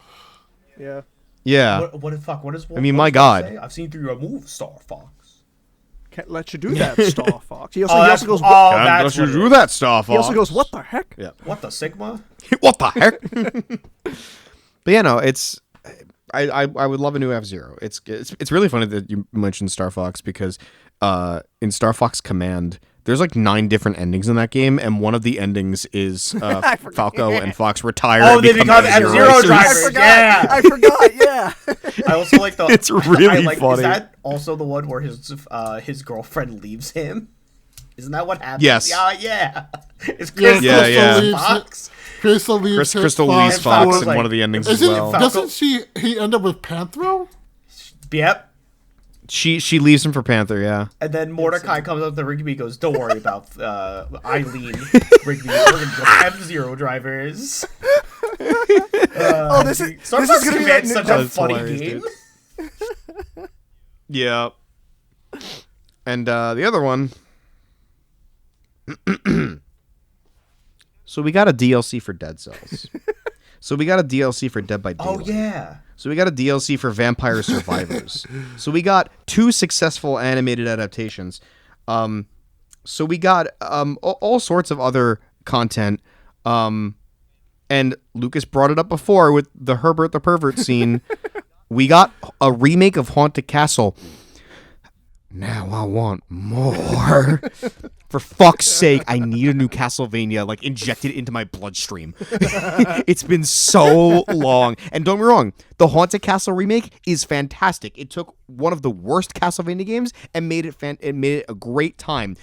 Yeah. Yeah, What the fuck? What is? I mean, what my does that God. say? I've seen through your move, Star Fox. Can't let you do that, Star Fox. He also, Oh, he that's, also goes. oh, Can't that's let what you it do is. that, Star Fox. He also goes, "What the heck?" Yeah. What the Sigma? What the heck? But yeah, no, it's I would love a new F-Zero. It's really funny that you mentioned Star Fox because in Star Fox Command there's like 9 different endings in that game, and one of the endings is Falco and Fox retire. Oh, and they become become F-Zero F-Zero racers. drivers. Yeah. I forgot. Yeah. I also like the. It's really I like, funny. Is that also the one where his girlfriend leaves him? Isn't that what happens? Yes. Yeah. It's Yeah, Crystal yeah. leaves Fox. Crystal leaves Crystal Fox leaves Fox for- in one of the endings Isn't, as well. doesn't he end up with Panthro? Yep. She leaves him for Panther, yeah. And then Mordecai comes up to Rigby and goes, "Don't worry about Eileen, Rigby. We're gonna go F-Zero drivers." Oh, this is Star this Fox is gonna be Command's that such a That's funny hilarious, game. dude. Yeah. And the other one. So we got a DLC for Dead Cells. So we got a DLC for Dead by Daylight. Oh yeah. So we got a DLC for Vampire Survivors. So we got 2 successful animated adaptations. So we got all sorts of other content. And Lucas brought it up before with the Herbert the Pervert scene. We got a remake of Haunted Castle. Now I want more. For fuck's sake, I need a new Castlevania, like, injected into my bloodstream. It's been so long. And don't get me wrong, the Haunted Castle remake is fantastic. It took one of the worst Castlevania games and made it a great time.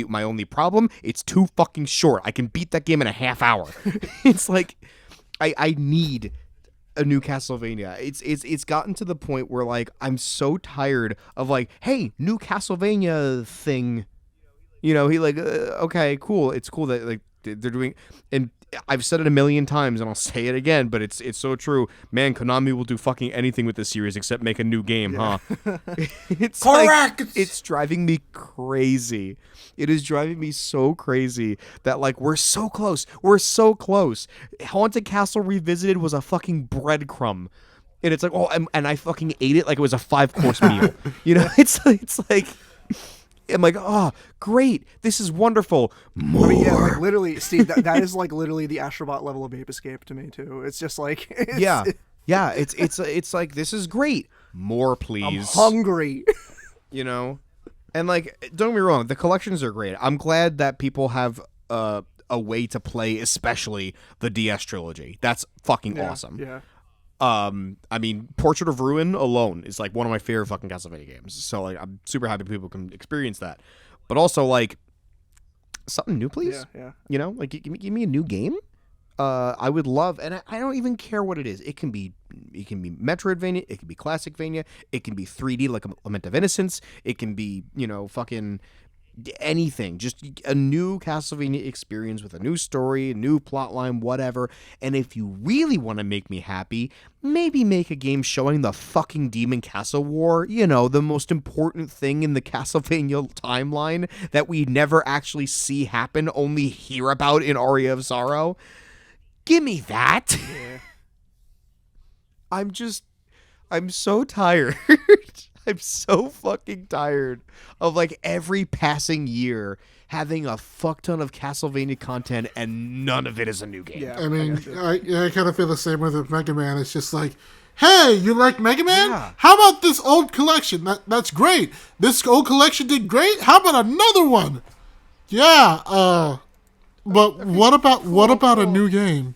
My only problem, it's too fucking short. I can beat that game in a half hour. It's like, I need a new Castlevania. It's gotten to the point where like I'm so tired of like, hey, new Castlevania thing. You know, he like, okay, cool. It's cool that like they're doing, and I've said it a million times, and I'll say it again, but it's so true. Man, Konami will do fucking anything with this series except make a new game, huh? It's Correct! Like, it's driving me crazy. It is driving me so crazy that, like, we're so close. We're so close. Haunted Castle Revisited was a fucking breadcrumb. And it's like, oh, and I fucking ate it like it was a 5-course meal. You know, it's like... I'm like, oh, great. This is wonderful. More. I mean, yeah, like literally, Steve, that is like literally the Astrobot level of Ape Escape to me too. It's just like, it's like, this is great. More, I'm please. hungry. You know, and like, don't get me wrong, the collections are great. I'm glad that people have a way to play, especially the DS trilogy. That's fucking awesome. Yeah. I mean, Portrait of Ruin alone is like one of my favorite fucking Castlevania games. So like, I'm super happy people can experience that. But also like, something new, please. Yeah. You know, like give me a new game. I would love, and I don't even care what it is. It can be Metroidvania. It can be Classicvania. It can be 3D like Lament of Innocence. It can be, you know, fucking anything, just a new Castlevania experience with a new story, a new plotline, whatever. And if you really want to make me happy, maybe make a game showing the fucking Demon Castle War, you know, the most important thing in the Castlevania timeline that we never actually see happen, only hear about in Aria of Sorrow. Give me that. Yeah. I'm so tired. I'm so fucking tired of like every passing year having a fuck ton of Castlevania content and none of it is a new game. Yeah. I mean, I kind of feel the same with Mega Man. It's just like, hey, you like Mega Man? Yeah. How about this old collection? That's great. This old collection did great. How about another one? Yeah. But what about a new game?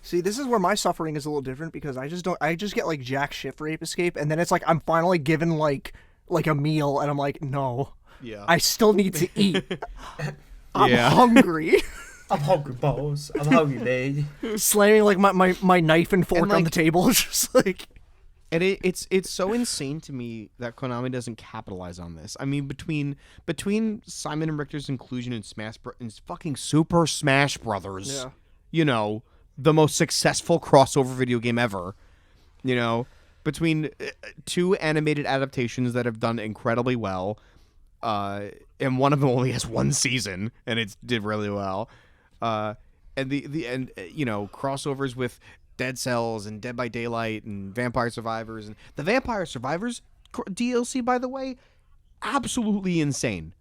See, this is where my suffering is a little different because I just get like jack shit for Ape Escape, and then it's like I'm finally given like a meal, and I'm like, no, Yeah. I still need to eat. I'm hungry. I'm hungry, boss. I'm hungry, babe. Slamming like my knife and fork And, on like- the table, just like. And it's so insane to me that Konami doesn't capitalize on this. I mean, between Simon and Richter's inclusion in fucking Super Smash Brothers, Yeah. you know, the most successful crossover video game ever, you know, between two animated adaptations that have done incredibly well, and one of them only has one season and it did really well, and you know, crossovers with Dead Cells and Dead by Daylight and Vampire Survivors, and the Vampire Survivors DLC, by the way, absolutely insane.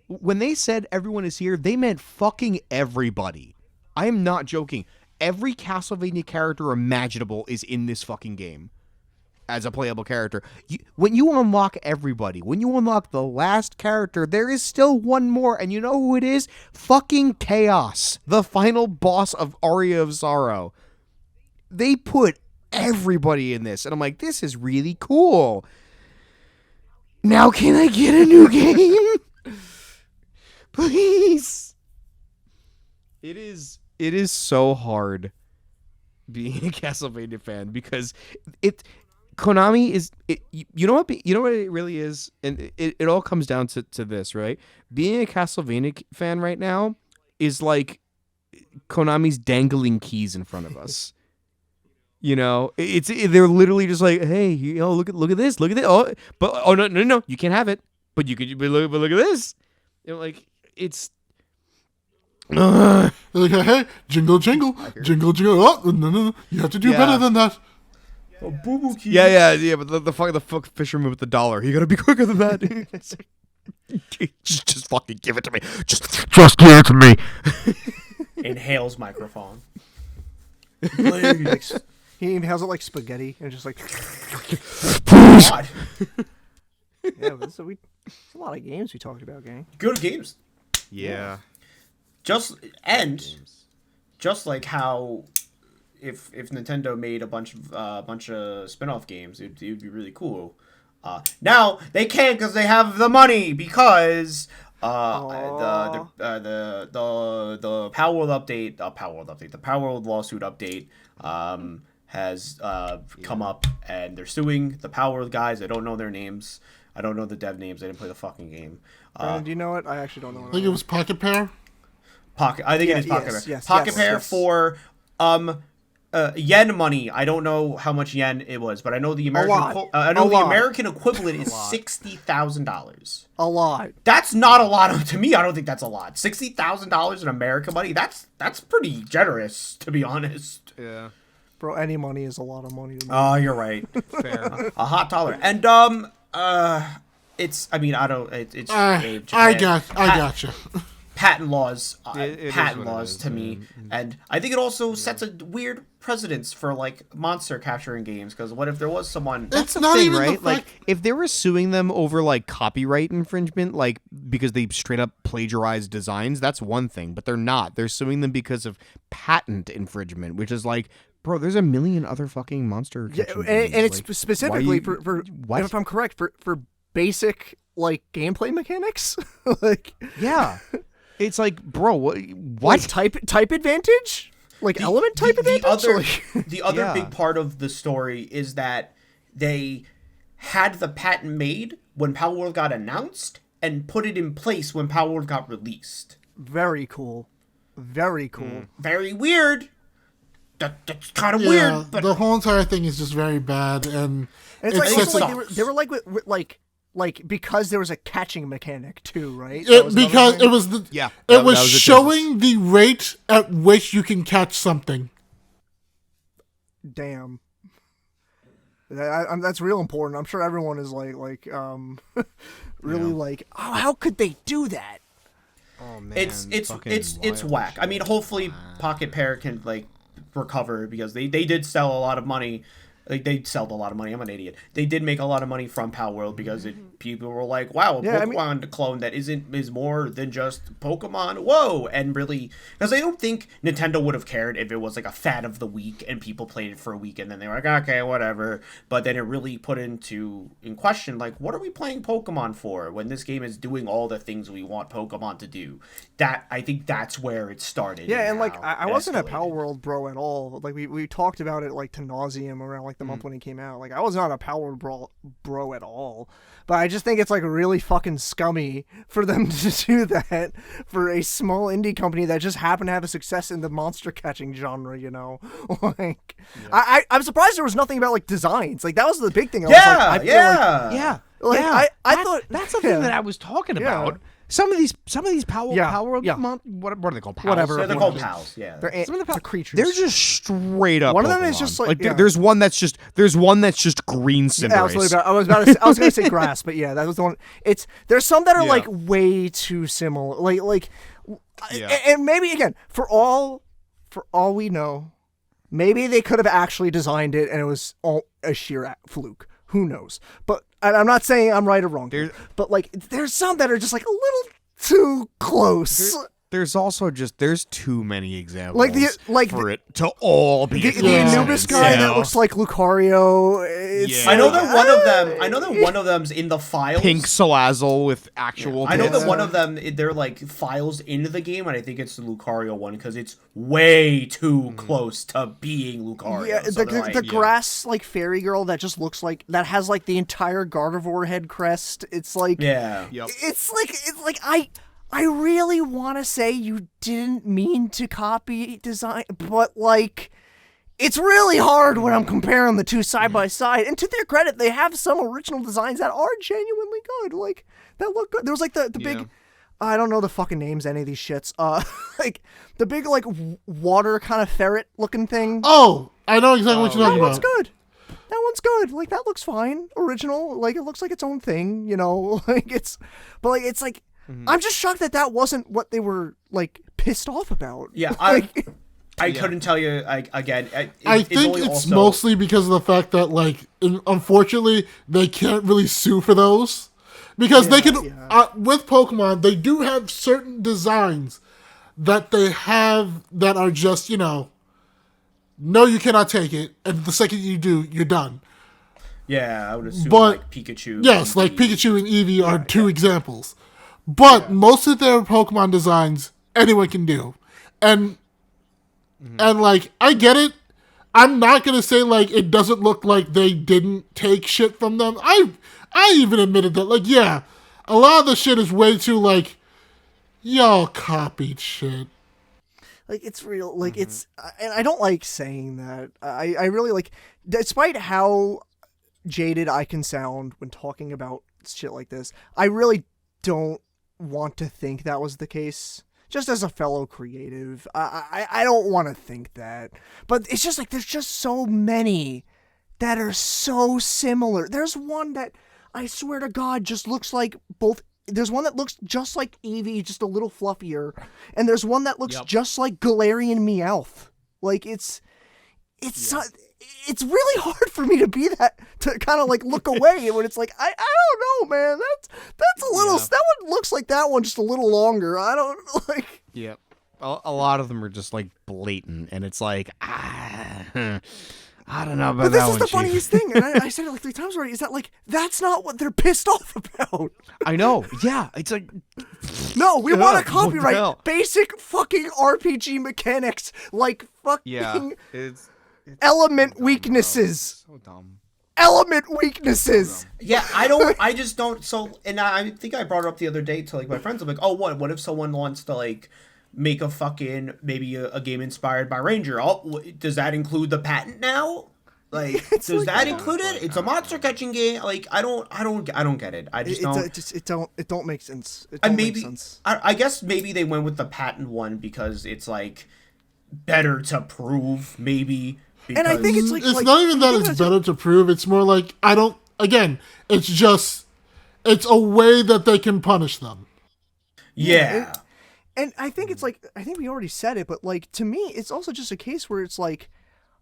When they said everyone is here, they meant fucking everybody. I am not joking. Every Castlevania character imaginable is in this fucking game as a playable character. When you unlock everybody, when you unlock the last character, there is still one more, and you know who it is? Fucking Chaos, the final boss of Aria of Sorrow. They put everybody in this, and I'm like, this is really cool. Now can I get a new game? Please. It is so hard being a Castlevania fan because Konami is you know what it really is, and it all comes down to this, right? Being a Castlevania fan right now is like Konami's dangling keys in front of us. You know, they're literally just like, hey, you know, look at this, oh, but no, you can't have it, but you could, but look at this, you know, like it's. They're like, hey, jingle, jingle, jingle, jingle. Oh, no, you have to do better than that. Oh, boo-boo key. Yeah, but the fuck fisherman with the dollar. You gotta be quicker than that. just fucking give it to me. Just give it to me. Inhales microphone. He inhales it like spaghetti and just like. God. Yeah, it's a lot of games we talked about, gang. Good games. Yeah. Just like how if Nintendo made a bunch of spin-off games, it'd be really cool. Now they can't because they have the money because the Palworld update, the Palworld lawsuit update has come up, and they're suing the Palworld guys. I don't know their names. I don't know the dev names. I didn't play the fucking game. Brandon, do you know it? I actually don't know. I think it was Pocket Pair. Pocket. I think it is Pocket yes, Pair. yes, Pocket yes, Pair yes. for yen money. I don't know how much yen it was, but I know the American. lot. I know A the lot. American equivalent is $60,000. A lot. That's not a lot to me. I don't think that's a lot. $60,000 in American money. That's pretty generous, to be honest. Yeah. Bro, any money is a lot of money to me. Oh, you're right. Fair. A hot dollar. And it's. I mean, I don't. It's. I Japan. gotcha. Patent laws. It is Patent what it laws is, to me, and I think it also sets a weird precedence for like monster capturing games. Because what if there was someone? It's The not thing, even right? the Like, fact. if they were suing them over like copyright infringement, like because they straight up plagiarized designs, that's one thing. But they're not. They're suing them because of patent infringement, which is like, bro, there's a million other fucking monster. Yeah, catching and games. it's Like, specifically why you- for what? if I'm correct, for basic like gameplay mechanics, like Yeah. It's like, bro, what? like type advantage, like element type advantage. The other Yeah. big part of the story is that they had the patent made when Palworld got announced and put it in place when Palworld got released. Very cool, very cool. Very weird. That's kind of Yeah, weird, but the whole entire thing is just very bad, and And it's it like, sets also, a- like they were like with, like because there was a catching mechanic too, right? it, because it was the Yeah, it that was was the showing the rate at which you can catch something. Damn. That's real important. I'm sure everyone is like really like, oh, how could they do that? Oh man, it's fucking it's wild whack. shit. I mean, hopefully Pocket Pair can like recover because they did sell a lot of money. Like they sold a lot of money. I'm an idiot. They did make a lot of money from Palworld because people were like, "Wow, a Yeah, Pokemon clone that is more than just Pokemon." Whoa! And really, because I don't think Nintendo would have cared if it was like a fad of the week and people played it for a week and then they were like, "Okay, whatever." But then it really put in question like, what are we playing Pokemon for when this game is doing all the things we want Pokemon to do? That I think that's where it started. Yeah, and like how I it wasn't a escalated. Palworld bro at all. Like we talked about it like to nauseum around like the month when it came out. Like I was not a Palworld bro at all. But I just think it's like really fucking scummy for them to do that for a small indie company that just happened to have a success in the monster catching genre. You know, like I'm surprised there was nothing about like designs. Like that was the big thing. I was like, I feel like, Yeah, Like, yeah. I thought that's the thing yeah. that I was talking Yeah. about. Some of these Power Yeah, World yeah. what are they called? Pals? Whatever. Yeah, they're called pals. Yeah. they're, Some of the they're creatures. They're just straight up. One of them is Pokemon. just like- yeah. there's one that's just green Cinderace. Yeah, I was gonna say grass, but yeah, that was the one. There's some that are Yeah. like way too similar. Yeah. And maybe again for all we know, maybe they could have actually designed it and it was all a sheer fluke. Who knows? But and I'm not saying I'm right or wrong. There- But like, there's some that are just like a little too close. There's also there's too many examples for it to all be The Yeah. Anubis guy that looks like Lucario. It's Yeah. I know like, that one of them. I know that one of them's in the files. Pink Salazzle with actual. I know tits. that one of them, they're like files into the game, and I think it's the Lucario one because it's way too close to being Lucario. Yeah, So the they're like, grass like fairy girl that just looks like that has like the entire Gardevoir head crest. It's like yeah. Yep. it's like I really want to say you didn't mean to copy design, but like it's really hard when I'm comparing the two side by side. And to their credit, they have some original designs that are genuinely good. Like that look good. There was like the Yeah. big. I don't know the fucking names of any of these shits. Like the big like water kind of ferret looking thing. Oh, I know exactly what you're That talking one's about. good. That one's good. Like that looks fine. Original. Like it looks like its own thing. You know. Like it's, but like it's like I'm just shocked that wasn't what they were like pissed off about. Yeah, Like, I couldn't tell you again. I think only it's also, mostly because of the fact that, like, unfortunately, they can't really sue for those. Because they can, yeah. with Pokemon, they do have certain designs that they have that are just, no, you cannot take it. And the second you do, you're done. Yeah, I would assume But- like Pikachu. Yes, and like the- Pikachu and Eevee are two examples. But most of their Pokemon designs, anyone can do. And like, I get it. I'm not going to say, like, it doesn't look like they didn't take shit from them. I even admitted that, like, yeah, a lot of the shit is way too, like, y'all copied shit. Like, it's real. Like, it's... And I don't like saying that. I really, like... Despite how jaded I can sound when talking about shit like this, I really don't want to think that was the case. Just as a fellow creative, I don't want to think that. But it's just like, there's just so many that are so similar. There's one that, I swear to God, just looks like both... There's one that looks just like Eevee, just a little fluffier. And there's one that looks just like Galarian Meowth. Like, it's really hard for me to be that, to kind of like look away when it's like, I don't know, man. That's a little, that one looks like that one, just a little longer. I don't like. Yep. A lot of them are just like blatant, and it's like, I don't know about that one. But this that is the funniest thing, and I said it like 3 times already, is that like, that's not what they're pissed off about. I know. Yeah. It's like, no, we want to what the copyright hell? basic fucking RPG mechanics, like fucking it's element so dumb, weaknesses. bro. So dumb. Element weaknesses. Yeah, I just don't, so, and I think I brought it up the other day to, like, my friends. I'm like, oh, what if someone wants to, like, make a fucking, maybe a game inspired by Ranger? Oh, does that include the patent now? Like, does like, that include it? It's a monster catching game. Like, I don't get it. I just don't. It don't make sense. It And don't maybe, make sense. I guess maybe they went with the patent one because it's, like, better to prove, maybe. And I think it's like... It's not even that it's better to prove. It's more like, again, it's just, it's a way that they can punish them. Yeah. And I think it's like, I think we already said it, but like, to me, it's also just a case where it's like,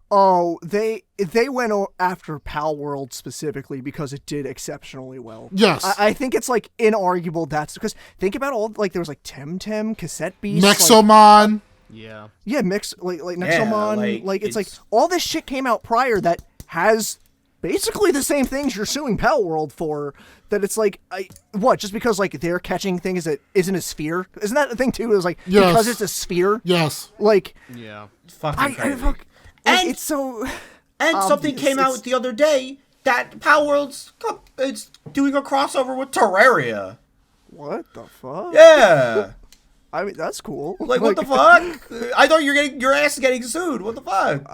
oh, they went after Palworld specifically because it did exceptionally well. Yes. I think it's like inarguable that's because think about all, like, there was like Temtem, Cassette Beast. Nexomon. Yeah. Yeah, like Nexomon, like it's like all this shit came out prior that has basically the same things you're suing Palworld for. That it's like, just because like they're catching things that isn't a sphere? Isn't that the thing too? It was like because it's a sphere. Yes. Like Yeah. Fucking crazy. and it's so. And obvious. something came out the other day that Palworld's it's doing a crossover with Terraria. What the fuck? Yeah. I mean, that's cool. Like, what the fuck? I thought your ass is getting sued. What the fuck?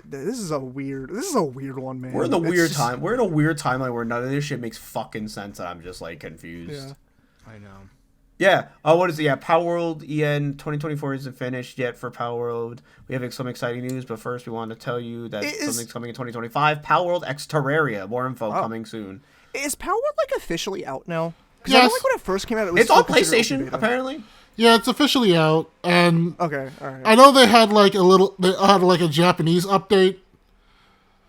This is a weird one, man. We're in the weird time. We're in a weird timeline where none of this shit makes fucking sense, and I'm just like confused. Yeah. I know. Yeah. Oh, what is it? Yeah, Palworld EN 2024 isn't finished yet for Palworld. We have some exciting news, but first we want to tell you that something's coming in 2025. Palworld X Terraria. More info coming soon. Is Palworld like officially out now? Because Yes. I know, like when it first came out, it was It's on still considered open PlayStation, beta. apparently. Yeah, it's officially out, and Okay, all right. I know they had like a Japanese update.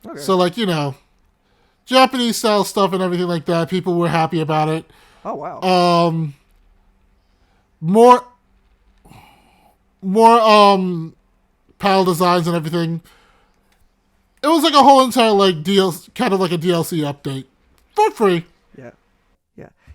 Okay. So like, Japanese style stuff and everything like that. People were happy about it. Oh wow. More PAL designs and everything. It was like a whole entire like kind of like a DLC update for free.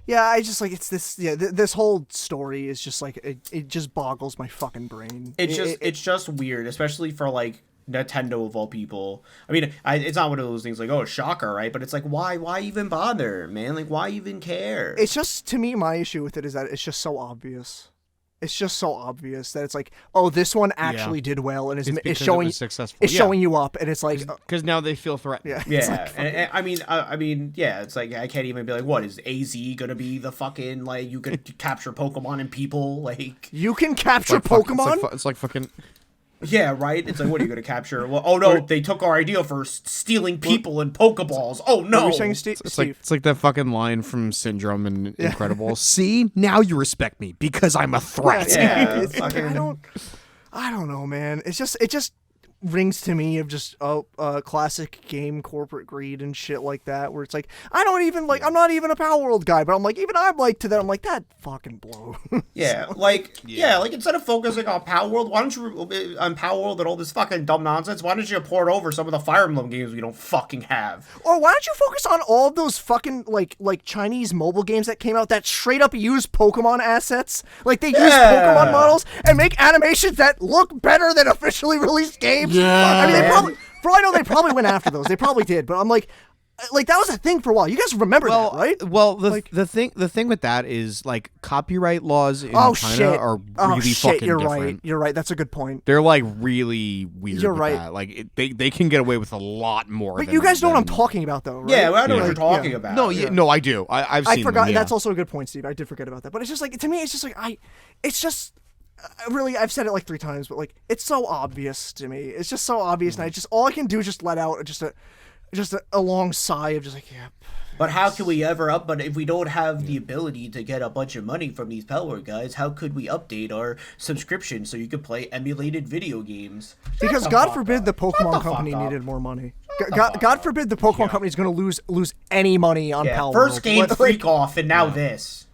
Yeah, I just like it's this. Yeah, this whole story is just like it just boggles my fucking brain. It's just weird, especially for like Nintendo of all people. I mean, it's not one of those things like, oh, shocker, right? But it's like, why even bother, man? Like, why even care? It's just, to me, my issue with it is that it's just so obvious. It's just so obvious that it's like, oh, this one actually did well and is showing successful. It's showing you up, and it's like Because now they feel threatened. yeah, Yeah, it's like, and I mean, yeah. It's like I can't even be like, what is AZ gonna be the fucking like you could capture Pokemon and people like? you can capture It's like Pokemon. It's like fucking. Yeah, right. It's like, what are you gonna capture? Well, oh no, they took our idea for stealing people and Pokeballs. Oh no. What were you saying, Steve? It's like that fucking line from Syndrome and Incredibles. See, now you respect me because I'm a threat. Yeah, It's like, I don't know, man. It just rings to me of just classic game corporate greed and shit like that, where it's like I'm not even a Palworld guy, but I'm like, even I'm like to that, I'm like, that fucking blow. Yeah, like instead of focusing on Palworld, why don't you on Palworld and all this fucking dumb nonsense? Why don't you port over some of the Fire Emblem games we don't fucking have? Or why don't you focus on all those fucking like Chinese mobile games that came out that straight up use Pokemon assets? Like they use Pokemon models and make animations that look better than officially released games. Yeah. I mean, they probably, for all I know, they probably went after those. They probably did, but I'm like, Like that was a thing for a while. You guys remember that, right? Well, the Like- the thing with that is like copyright laws in Oh China shit! are Oh really shit! fucking You're different. right. You're right. That's a good point. They're like really weird. You're with right. that. Like they can get away with a lot more. But than, you guys know what I'm than- talking about, though, right? Yeah, well, I know what Yeah. you're talking Yeah. about. No, no, I do. I've seen I forgot. them, yeah. That's also a good point, Steve. I did forget about that. But it's just like to me, it's just like it's just. Really, I've said it like 3 times, but like it's so obvious to me. It's just so obvious, and I just all I can do is just let out just a long sigh of just like yeah. But how can we ever up? But if we don't have the ability to get a bunch of money from these Palworld guys, how could we update our subscription so you could play emulated video games? Because the God fuck forbid up. the Shut Pokemon the company fuck up. needed more money. the God, fuck God up. forbid the Pokemon company is going to lose any money on Yeah, Palworld. first game Like- freak off, and now this.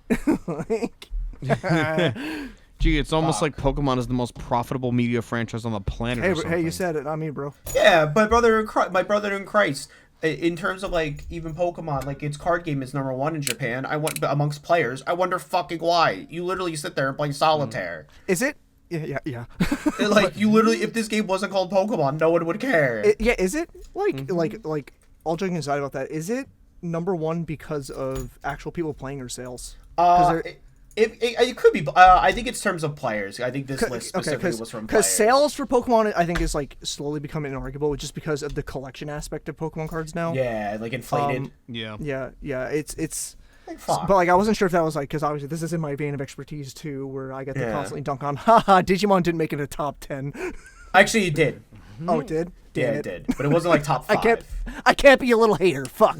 Gee, it's almost like Pokemon is the most profitable media franchise on the planet. or Hey, you something. said it, not me, bro. Yeah, but my brother in Christ. In terms of like even Pokemon, like its card game is #1 in Japan. Amongst players. I wonder fucking why. You literally sit there and play solitaire. Is it? Yeah. Like you literally, if this game wasn't called Pokemon, no one would care. Is it like all joking aside about that? Is it #1 because of actual people playing or sales? 'Cause they're- It could be. I think it's terms of players. I think this list specifically was from because players. sales for Pokemon, I think, is like slowly becoming inarguable, just because of the collection aspect of Pokemon cards now. Yeah, like inflated. Yeah. Yeah. It's. Like, fuck. But like, I wasn't sure if that was like because obviously this is in my vein of expertise too, where I get to Yeah. constantly dunk on. Haha, Digimon didn't make it a top 10. Actually, it did. Oh, it did. Yeah, Damn it did. But it wasn't like top I 5. can't be a little hater. Fuck.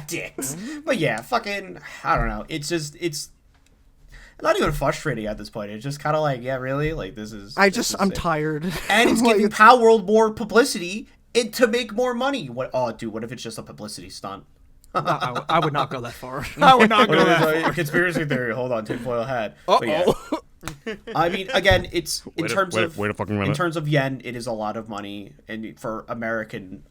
Dicks. But yeah, fucking. I don't know. It's not even frustrating at this point. It's just kind of like, yeah, really, like this is. I'm it. tired. And it's Like, giving Palworld more publicity to make more money. What? Oh, dude, what if it's just a publicity stunt? I would not go that far. I would not go that far. Conspiracy theory. Hold on, tinfoil hat. But yeah. I mean, again, it's in terms of wait a fucking in minute. terms of yen, it is a lot of money, and for American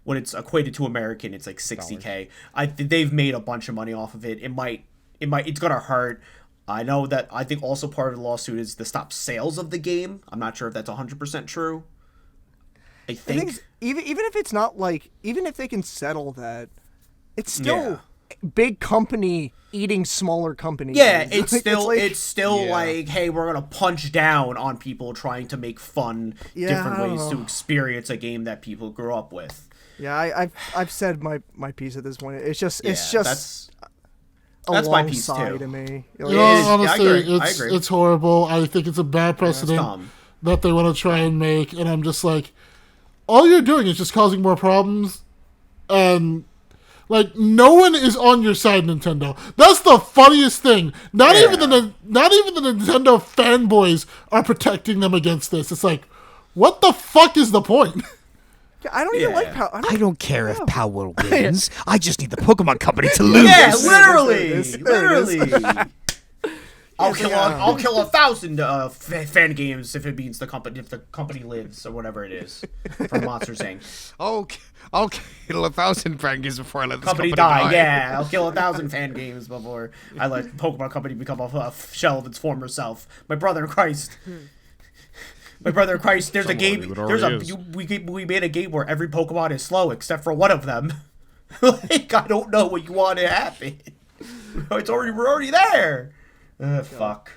when it's equated to American, it's like 60K. They've made a bunch of money off of it. It's gonna hurt. I know that. I think also part of the lawsuit is the stop sales of the game. I'm not sure if that's 100% true. I I think. think even if it's not like even if they can settle that, it's still big company eating smaller companies. Yeah, it's Like, still Yeah. like, hey, we're gonna punch down on people trying to make fun, Yeah, different I don't ways to know. experience a game that people grew up with. yeah. I've said my piece at this point. It's just that's a that's my long piece, sigh too. to me. You It know, is. Yeah, I honestly, agree. I agree. it's horrible. I think it's a bad precedent dumb. that they want to try and make, and I'm just like, all you're doing is just causing more problems, and like no one is on your side, Nintendo. That's the funniest thing. Not even the Nintendo fanboys are protecting them against this. It's like, what the fuck is the point? I don't even Yeah. like how I don't care if Palworld wins. I just need the Pokemon company to lose. Yeah, There it is. literally. I'll It's kill like, I'll kill 1,000 fan games if it means the company lives or whatever it is from Monsters Inc. I'll kill 1,000 fan games before I let this Company die. Yeah, I'll kill 1,000 fan games before I let Pokemon Company become a shell of its former self. My brother in Christ. My brother in Christ. There's Someone a game. who it There's already is. we made a game where every Pokemon is slow except for one of them. Like I don't know what you want to happen. We're already there. Fuck.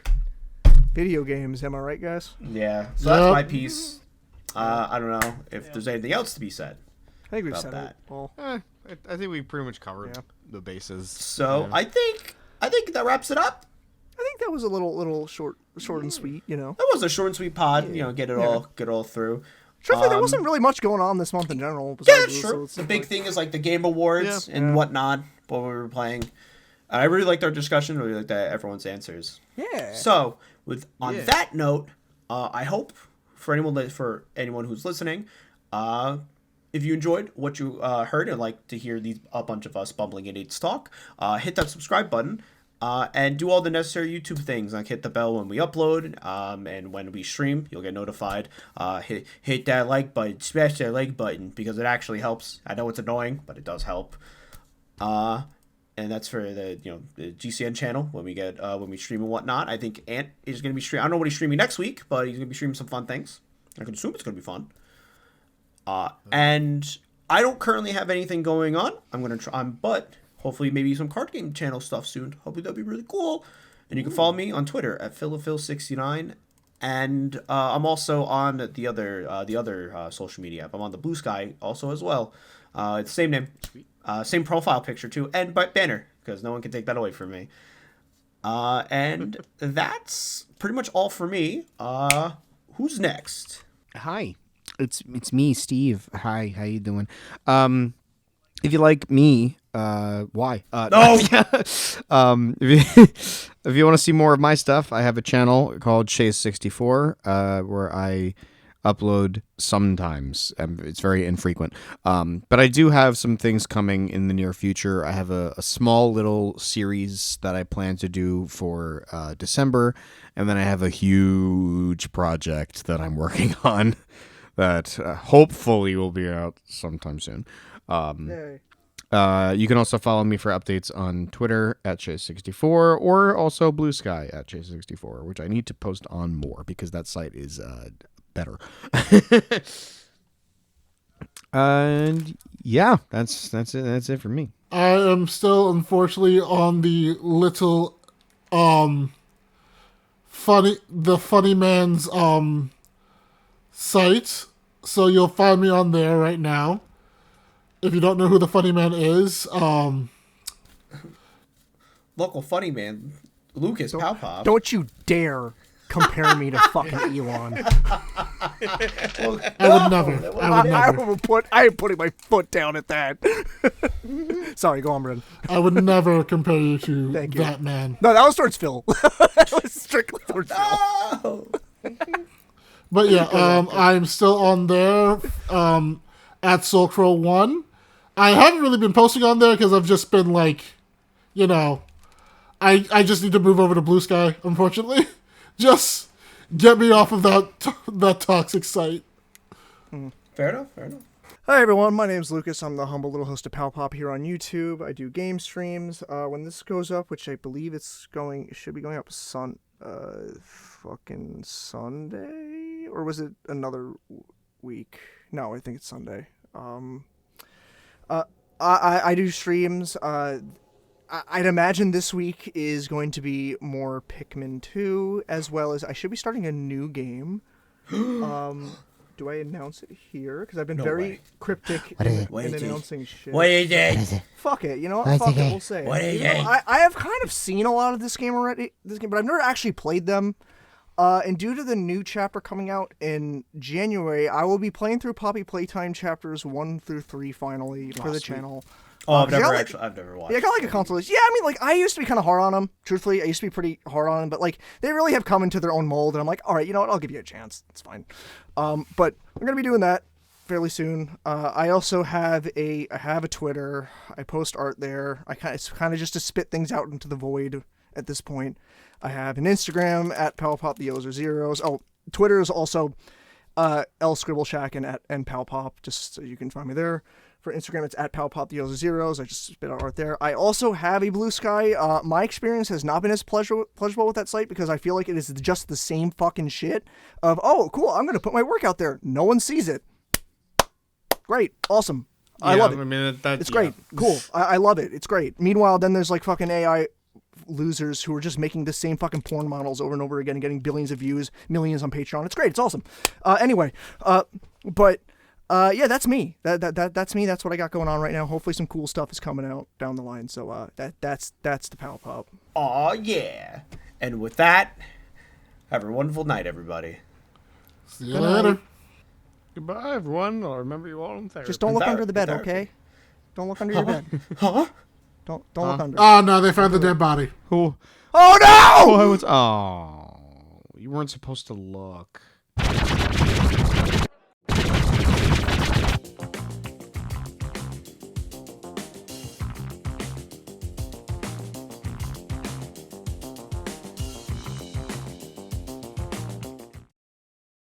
video games. Am I right, guys? Yeah. So Yep. that's my piece. I don't know if there's anything else to be said. I think we've About said that. it. Well, I think we pretty much covered the bases. So Yeah. I think that wraps it up. I think that was a little short and sweet. You know. That was a short and sweet pod. You know, get it all through. Truthfully, there wasn't really much going on this month in general. Yeah, besides this, sure. so it's The like- big thing is like the Game Awards Yeah. and Yeah. whatnot. What we were playing. I really liked our discussion. Really liked everyone's answers. Yeah. So, on Yeah. that note, I hope for anyone who's listening, if you enjoyed what you heard and like to hear a bunch of us bumbling idiots talk, hit that subscribe button. And do all the necessary YouTube things, like hit the bell when we upload, and when we stream, you'll get notified. Hit that like button, smash that like button, because it actually helps. I know it's annoying, but it does help. And that's for the GCN channel when we stream and whatnot. I think Ant is going to be streaming. I don't know what he's streaming next week, but he's going to be streaming some fun things. I can assume it's going to be fun. And I don't currently have anything going on. I'm gonna try, but hopefully maybe some card game channel stuff soon. Hopefully that'd be really cool. And you can follow me on Twitter at Philafil69. And I'm also on the other social media app. I'm on the Blue Sky also as well. It's the same name, same profile picture too, and banner, because no one can take that away from me. And that's pretty much all for me. Who's next? Hi, it's me, Steve. Hi, how you doing? If you like me, why? No. If you want to see more of my stuff, I have a channel called Chase64, where I upload sometimes. It's very infrequent. But I do have some things coming in the near future. I have a small little series that I plan to do for December, and then I have a huge project that I'm working on that hopefully will be out sometime soon. Yay. You can also follow me for updates on Twitter at Chase64, or also Blue Sky at Chase64, which I need to post on more because that site is better. And yeah, that's it. That's it for me. I am still unfortunately on the little funny man's site, so you'll find me on there right now. If you don't know who the funny man is, Local funny man, Lucas Palpop. Don't you dare compare me to fucking Elon. I would never. I am putting my foot down at that. Sorry, go on, Brandon. I would never compare you to Thank you. that man. No, that was towards Phil. That was strictly towards Phil. Oh! But yeah, I'm still on there at SoulCrow1. I haven't really been posting on there because I've just been like, I just need to move over to Blue Sky, unfortunately. Just get me off of that toxic site. Fair enough. Hi everyone, my name's Lucas. I'm the humble little host of Palpop here on YouTube. I do game streams. When this goes up, which I believe it should be going up fucking Sunday, or was it another week? No, I think it's Sunday. I do streams. I'd imagine this week is going to be more Pikmin 2, as well as I should be starting a new game. Do I announce it here? Because I've been very cryptic in announcing shit. What is it? Fuck it. You know what? Fuck it. We'll say it. What is it? I have kind of seen a lot of this game already, but I've never actually played them. And due to the new chapter coming out in January, I will be playing through Poppy Playtime chapters 1 through 3 finally for the channel. Oh, I've never watched. Yeah, I got like a consolation. Yeah, I mean, like, I used to be kind of hard on them. Truthfully, I used to be pretty hard on them, but like, they really have come into their own mold, and I'm like, all right, you know what? I'll give you a chance. It's fine. But I'm gonna be doing that fairly soon. I also have a Twitter. I post art there. It's kind of just to spit things out into the void at this point. I have an Instagram at Palpop the O's or Zeros. Oh, Twitter is also L Scribble Shack and Palpop, just so you can find me there. For Instagram, it's at Palpop the O's or Zeros. I just spit out art there. I also have a Blue Sky. My experience has not been as pleasurable with that site because I feel like it is just the same fucking shit of, oh, cool, I'm going to put my work out there. No one sees it. Great. Awesome. I love it. I mean, it's great. Cool. I love it. It's great. Meanwhile, then there's like fucking AI losers who are just making the same fucking porn models over and over again and getting billions of views, millions on Patreon. It's great. It's awesome. Anyway, yeah, that's me. That's me. That's what I got going on right now. Hopefully some cool stuff is coming out down the line. So that's the Palpop. Aw, yeah. And with that, have a wonderful night, everybody. See you later. Goodbye, everyone. I'll remember you all in therapy. Just don't look under the bed, okay? Don't look under your bed. Huh? Don't look under. Oh no, they found the dead body. Who? Oh no! Oh, you weren't supposed to look.